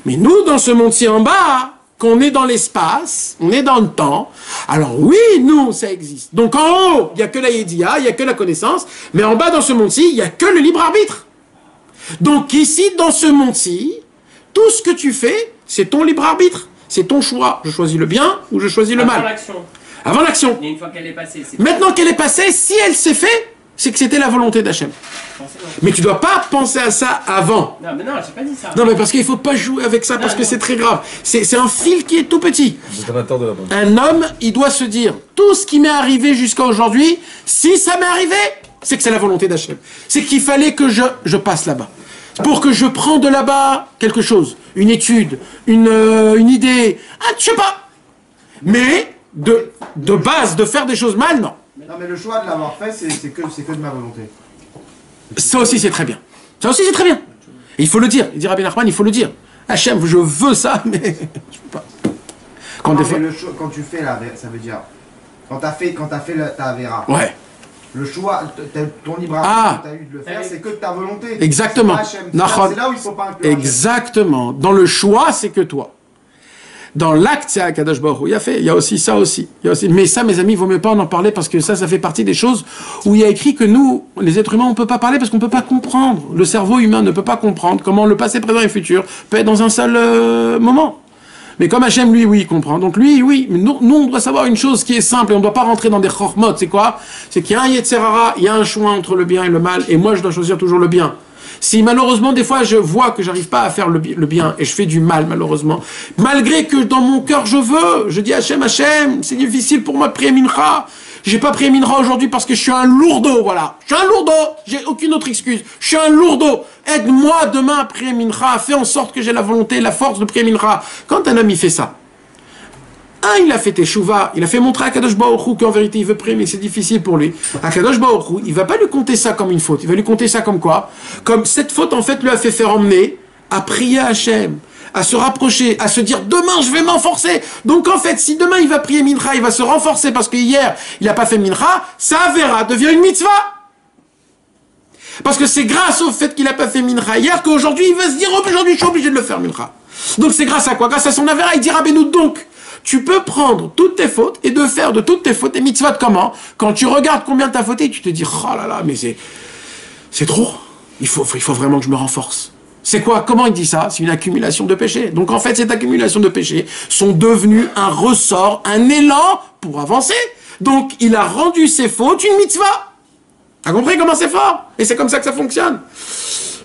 Mais nous, dans ce monde-ci en bas, qu'on est dans l'espace, on est dans le temps, alors oui, nous, ça existe. Donc en haut, il n'y a que la Yediya, il n'y a que la connaissance, mais en bas, dans ce monde-ci, il n'y a que le libre arbitre. Donc ici, dans ce monde-ci, tout ce que tu fais, c'est ton libre arbitre, c'est ton choix. Je choisis le bien ou je choisis le mal. Avant l'action. Et une fois qu'elle est passée, maintenant qu'elle est passée, si elle s'est fait, c'est que c'était la volonté d'Hachem. Mais tu dois pas penser à ça avant. Non, mais non, j'ai pas dit ça. Non, mais parce qu'il faut pas jouer avec ça, parce que c'est très grave. C'est un fil qui est tout petit. Un homme, il doit se dire, tout ce qui m'est arrivé jusqu'à aujourd'hui, si ça m'est arrivé, c'est que c'est la volonté d'Hachem. C'est qu'il fallait que je passe là-bas. Pour que je prenne de là-bas quelque chose, une étude, une idée, je sais pas. Mais de base, de faire des choses mal, non. Non, mais le choix de l'avoir fait, c'est que de ma volonté. Ça aussi, c'est très bien. Ça aussi, c'est très bien. Et il faut le dire. Il dit Rabbi Nachman, il faut le dire. Hachem, je veux ça, mais je peux pas. Quand tu fais la... Ça veut dire... Quand t'as fait ta Avera. Ouais. Le choix, ton libre arbitre que tu as eu de le faire, c'est que de ta volonté. Exactement. C'est là où il faut pas inclure. Exactement. Dans le choix, c'est que toi. Dans l'acte, c'est Akadosh Baruch Hu. Il y a aussi ça aussi. Mais ça, mes amis, il vaut mieux pas en parler parce que ça fait partie des choses où il y a écrit que nous, les êtres humains, on peut pas parler parce qu'on peut pas comprendre. Le cerveau humain ne peut pas comprendre comment le passé, présent et futur peut être dans un seul moment. Mais comme Hachem, lui, oui, il comprend. Donc lui, oui. Mais nous, on doit savoir une chose qui est simple et on ne doit pas rentrer dans des chormot. C'est quoi? C'est qu'il y a un Yetzerara, il y a un choix entre le bien et le mal, et moi, je dois choisir toujours le bien. Si malheureusement, des fois, je vois que j'arrive pas à faire le bien et je fais du mal, malheureusement, malgré que dans mon cœur, je dis Hachem, c'est difficile pour moi de prier Mincha. J'ai pas prié Mincha aujourd'hui parce que je suis un lourdeau, voilà. Je suis un lourdeau, j'ai aucune autre excuse. Je suis un lourdeau. Aide-moi demain à prier Mincha, fais en sorte que j'ai la volonté, la force de prier Mincha. Quand un homme il fait ça, il a fait Teshuvah, il a fait montrer à Kadosh Baruch Hu qu'en vérité il veut prier, mais c'est difficile pour lui. À Kadosh Baruch Hu, il va pas lui compter ça comme une faute, il va lui compter ça comme quoi? Comme cette faute en fait lui a fait faire emmener à prier Hachem, à se rapprocher, à se dire demain je vais m'enforcer. Donc en fait, si demain il va prier Mincha, il va se renforcer parce que hier il n'a pas fait Mincha, ça verra, devient une mitzvah. Parce que c'est grâce au fait qu'il n'a pas fait Mincha hier qu'aujourd'hui il va se dire aujourd'hui je suis obligé de le faire Mincha. Donc c'est grâce à quoi? Grâce à son Avera, il dira Rabbeinu donc. Tu peux prendre toutes tes fautes et de faire de toutes tes fautes des mitzvot comment? Quand tu regardes combien tu as fauté, tu te dis oh là là, mais c'est trop. Il faut vraiment que je me renforce. C'est quoi? Comment il dit ça? C'est une accumulation de péchés. Donc en fait, cette accumulation de péchés sont devenus un ressort, un élan pour avancer. Donc il a rendu ses fautes une mitzvah. T'as compris comment c'est fort? Et c'est comme ça que ça fonctionne.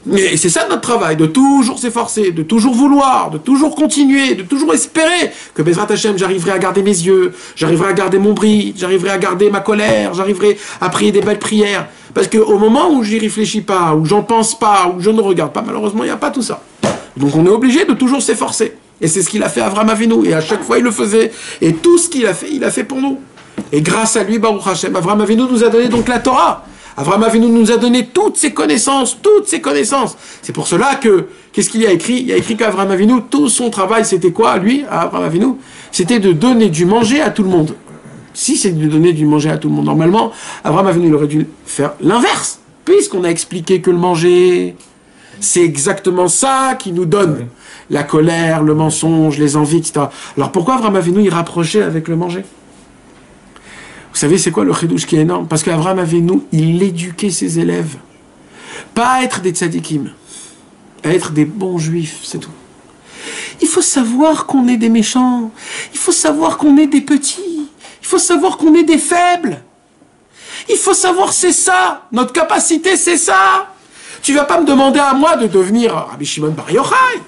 Mais c'est ça notre travail, de toujours s'efforcer, de toujours vouloir, de toujours continuer, de toujours espérer que Bezrat Hashem, j'arriverai à garder mes yeux, j'arriverai à garder mon bris, j'arriverai à garder ma colère, j'arriverai à prier des belles prières. Parce qu'au moment où j'y réfléchis pas, où j'en pense pas, où je ne regarde pas, malheureusement, il n'y a pas tout ça. Donc on est obligé de toujours s'efforcer. Et c'est ce qu'il a fait Avraham Avinu. Et à chaque fois, il le faisait. Et tout ce qu'il a fait pour nous. Et grâce à lui, Baruch Hashem, Avraham Avinu nous a donné donc la Torah. Avraham Avinu nous a donné toutes ses connaissances, toutes ses connaissances. C'est pour cela que, qu'est-ce qu'il y a écrit? Il y a écrit qu'Avraham Avinu, tout son travail, c'était quoi, lui, Avraham Avinu? C'était de donner du manger à tout le monde. Si c'est de donner du manger à tout le monde, normalement, Avraham Avinu, il aurait dû faire l'inverse. Puisqu'on a expliqué que le manger, c'est exactement ça qui nous donne la colère, le mensonge, les envies, etc. Alors pourquoi Avraham Avinu, il rapprochait avec le manger? Vous savez, c'est quoi le chidouche qui est énorme? Parce qu'Avraham Avinu, il éduquait ses élèves. Pas à être des tzadikim, à être des bons juifs, c'est tout. Il faut savoir qu'on est des méchants. Il faut savoir qu'on est des petits. Il faut savoir qu'on est des faibles. Il faut savoir c'est ça. Notre capacité, c'est ça. Tu vas pas me demander à moi de devenir Rabbi Shimon Bar Yochai.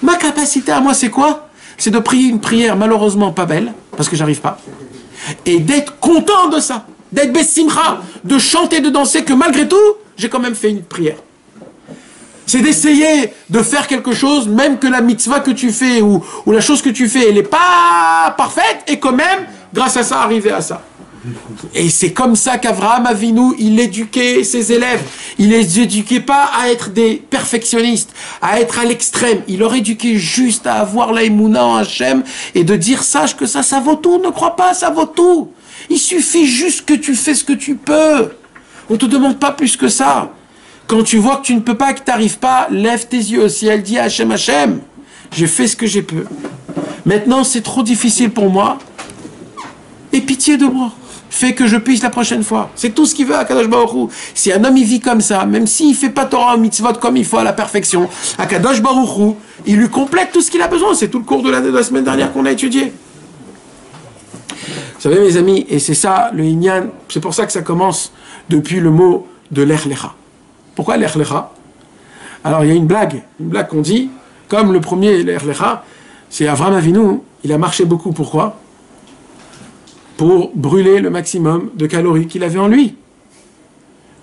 Ma capacité à moi, c'est quoi? C'est de prier une prière malheureusement pas belle. parce que j'arrive pas, et d'être content de ça, d'être bessimcha, de chanter, de danser, que malgré tout, j'ai quand même fait une prière. C'est d'essayer de faire quelque chose, même que la mitzvah que tu fais ou la chose que tu fais, elle n'est pas parfaite, et quand même, grâce à ça, arriver à ça. Et c'est comme ça qu'Avraham Avinu, il éduquait ses élèves. Il les éduquait pas à être des perfectionnistes, à être à l'extrême. Il leur éduquait juste à avoir la émouna en Hachem et de dire, sache que ça vaut tout, ne crois pas, ça vaut tout. Il suffit juste que tu fais ce que tu peux. On te demande pas plus que ça. Quand tu vois que tu ne peux pas, que tu n'arrives pas, lève tes yeux au ciel, dis Hachem, Hachem, j'ai fait ce que j'ai pu. Maintenant, c'est trop difficile pour moi. Aie pitié de moi. Fais que je puisse la prochaine fois. C'est tout ce qu'il veut à Kadosh Baruch Hu. Si un homme il vit comme ça, même s'il ne fait pas Torah ou mitzvot comme il faut à la perfection, à Kadosh Baruch Hu, il lui complète tout ce qu'il a besoin. C'est tout le cours de la semaine dernière qu'on a étudié. Vous savez mes amis, et c'est ça le Inyan, c'est pour ça que ça commence depuis le mot de l'Ech Lecha. Pourquoi l'Ech Lecha? Alors il y a une blague qu'on dit, comme le premier l'Ech Lecha, c'est Avraham Avinu, il a marché beaucoup, pourquoi? Pour brûler le maximum de calories qu'il avait en lui.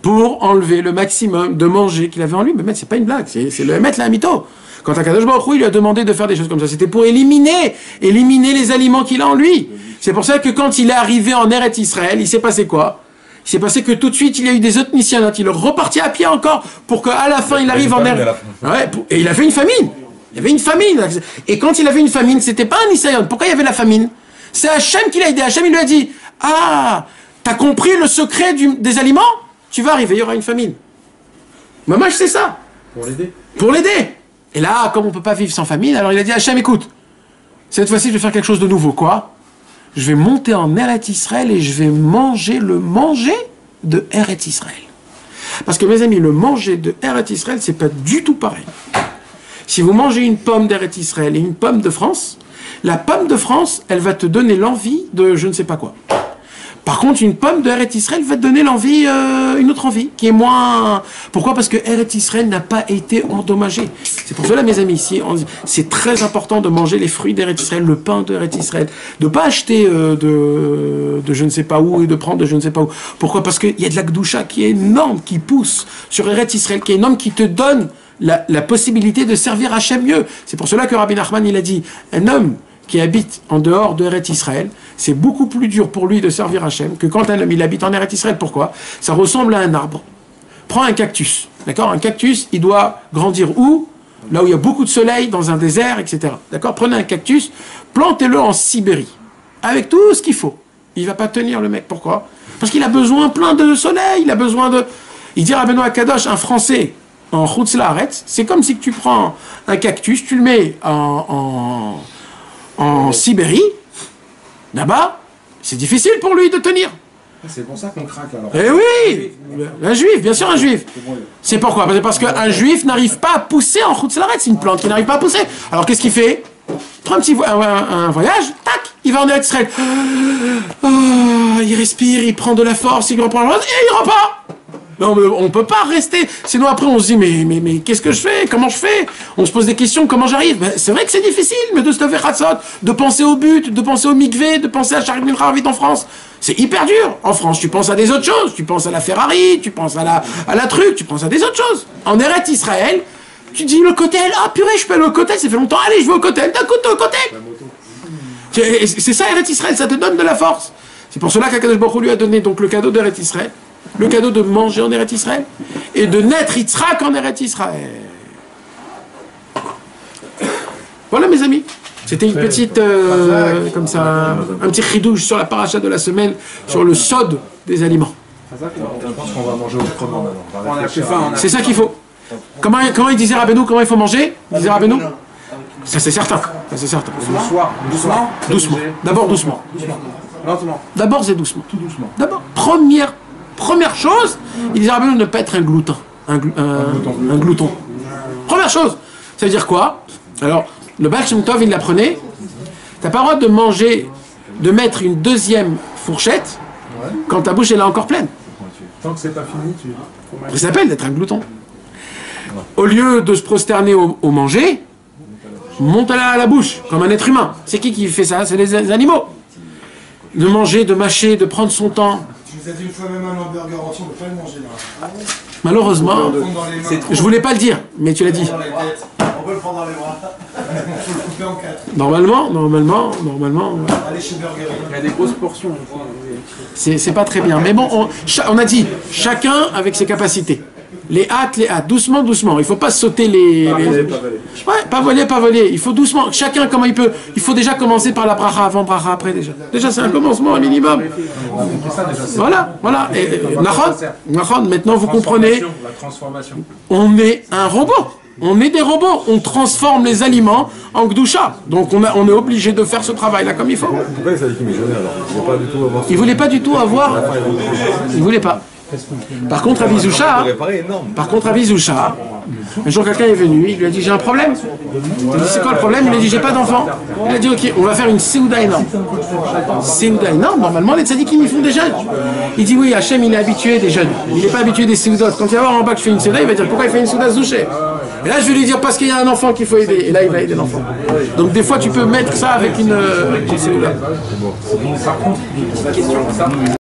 Pour enlever le maximum de manger qu'il avait en lui. Mais c'est pas une blague, c'est le mettre la mytho. Quand Akadosh Baruch Hu, il lui a demandé de faire des choses comme ça, c'était pour éliminer les aliments qu'il a en lui. C'est pour ça que quand il est arrivé en Eretz Israël, il s'est passé quoi? Il s'est passé que tout de suite, il y a eu des autres Nisyanot. Il est reparti à pied encore pour qu'à la fin, il arrive en Eretz. Ouais, et il avait une famine. Il y avait une famine. Et quand il avait une famine, c'était pas un Nisyan. Pourquoi il y avait la famine? C'est Hachem qui l'a aidé. Hachem, il lui a dit, ah, t'as compris le secret des aliments? Tu vas arriver, il y aura une famine. Maman, c'est ça. Pour l'aider. Pour l'aider. Et là, comme on ne peut pas vivre sans famine, alors il a dit, Hachem, écoute, cette fois-ci, je vais faire quelque chose de nouveau. Quoi? Je vais monter en Eretz Israël et je vais manger le manger de Eretz Israël. Parce que, mes amis, le manger de Eretz Israël, c'est pas du tout pareil. Si vous mangez une pomme d'Eretz Israël et une pomme de France, la pomme de France, elle va te donner l'envie de je ne sais pas quoi. Par contre, une pomme de Eretz Israël va te donner l'envie, une autre envie, qui est moins... Pourquoi? Parce que Eretz Israël n'a pas été endommagé. C'est pour cela, mes amis, ici, c'est très important de manger les fruits d'Eretz Israël, le pain d'Eretz Israël, de ne pas acheter de je ne sais pas où et de prendre de je ne sais pas où. Pourquoi? Parce qu'il y a de la Gdoucha qui est énorme, qui pousse sur Eretz Israël, qui est énorme, qui te donne la possibilité de servir Hachem mieux. C'est pour cela que Rabbi Nachman, il a dit, un homme qui habite en dehors de Eretz Israël, c'est beaucoup plus dur pour lui de servir Hachem que quand un homme il habite en Eretz Israël. Pourquoi? Ça ressemble à un arbre. Prends un cactus, d'accord? Un cactus, il doit grandir où? Là où il y a beaucoup de soleil, dans un désert, etc. D'accord? Prenez un cactus, plantez-le en Sibérie, avec tout ce qu'il faut. Il va pas tenir, le mec. Pourquoi? Parce qu'il a besoin plein de soleil, il a besoin de... Il dit à Benoît Kadosh, un Français en Chutz Laaretz, c'est comme si tu prends un cactus, tu le mets en Sibérie, là-bas, c'est difficile pour lui de tenir. C'est pour ça qu'on craque alors. Eh oui, un juif, bien sûr un juif. C'est pourquoi? Parce qu'un juif n'arrive pas à pousser en Chutz Laaretz, c'est une plante qui n'arrive pas à pousser. Alors qu'est-ce qu'il fait? Il prend un voyage, tac, il va en Eretz Israël. Il respire, il prend de la force, il reprend la force, et il repart. Non, mais on ne peut pas rester. Sinon, après, on se dit, mais qu'est-ce que je fais? Comment je fais? On se pose des questions, comment j'arrive? Ben, c'est vrai que c'est difficile, mais de se lever Chatzot, de penser au but, de penser au mikvé, de penser à Sharit Mincha vite en France. C'est hyper dur. En France, tu penses à des autres choses. Tu penses à la Ferrari, tu penses à la truc, tu penses à des autres choses. En Eretz Israël, tu dis le cotel, ah purée, je peux aller au cotel, ça fait longtemps, allez, je vais au cotel, d'un coup, au cotel. C'est ça, Eretz Israël, ça te donne de la force. C'est pour cela qu'Akadosh Baruch Hu lui a donné donc le cadeau d'Eretz Israël. Le cadeau de manger en Eretz Israël et de naître Yitzhak en Eretz Israël. Voilà mes amis. C'était une petite, comme ça, un petit chidouche sur la paracha de la semaine, sur le sod des aliments. Je pense qu'on va manger autrement maintenant. C'est ça qu'il faut. Comment il disait Rabbeinu, comment il faut manger? Il disait Rabbeinu? Ça c'est certain. Ça c'est certain. Doucement. Doucement. D'abord doucement. Lentement. D'abord c'est doucement. Tout doucement. D'abord, première chose, il disait Rabbeinu de ne pas être un glouton. Un glouton. Première chose. Ça veut dire quoi? Alors, le Baal Shem Tov, il l'apprenait. T'as pas le droit de manger, de mettre une deuxième fourchette quand ta bouche elle est encore pleine. Tant que c'est pas fini, Ça s'appelle d'être un glouton. Au lieu de se prosterner au manger, monte à la bouche, comme un être humain. C'est qui fait ça? C'est les animaux. de manger, de mâcher, de prendre son temps. Tu nous as dit une fois même un hamburger entier, on ne peut pas le manger là. Malheureusement, je voulais pas le dire, mais tu l'as dit. On peut le prendre dans les bras. Il faut le couper en 4. Normalement. Ouais. Allez chez Burger. Il y a des grosses portions. C'est pas très bien. Mais bon, on a dit, chacun avec ses capacités. Les hâtes, doucement. Il faut pas sauter les... Ouais, pas voler. Il faut doucement. Chacun comment il peut. Il faut déjà commencer par la bracha avant, bracha après déjà. Déjà, c'est un commencement, un minimum. Voilà. Et Nachon, maintenant vous comprenez. La transformation. On est un robot. On est des robots. On transforme les aliments en gdoucha. Donc on est obligé de faire ce travail-là comme il faut. Pourquoi les sadikim ils jeûnaient alors? Il voulait pas du tout avoir. Il voulait pas. Par contre, à Vizoucha, un jour quelqu'un est venu, il lui a dit j'ai un problème. Il a dit c'est quoi le problème? Il lui a dit j'ai pas d'enfant. Il a dit ok, on va faire une Séouda énorme. Séouda énorme, normalement les tzadikim ils font des jeûnes. Il dit oui, Hachem il est habitué des jeûnes. Il n'est pas habitué des Séoudot. Quand il va voir en bas que je fais une Séouda, il va dire pourquoi il fait une Séouda Zouché? Et là je vais lui dire parce qu'il y a un enfant qu'il faut aider. Et là il va aider l'enfant. Donc des fois tu peux mettre ça avec une Séouda.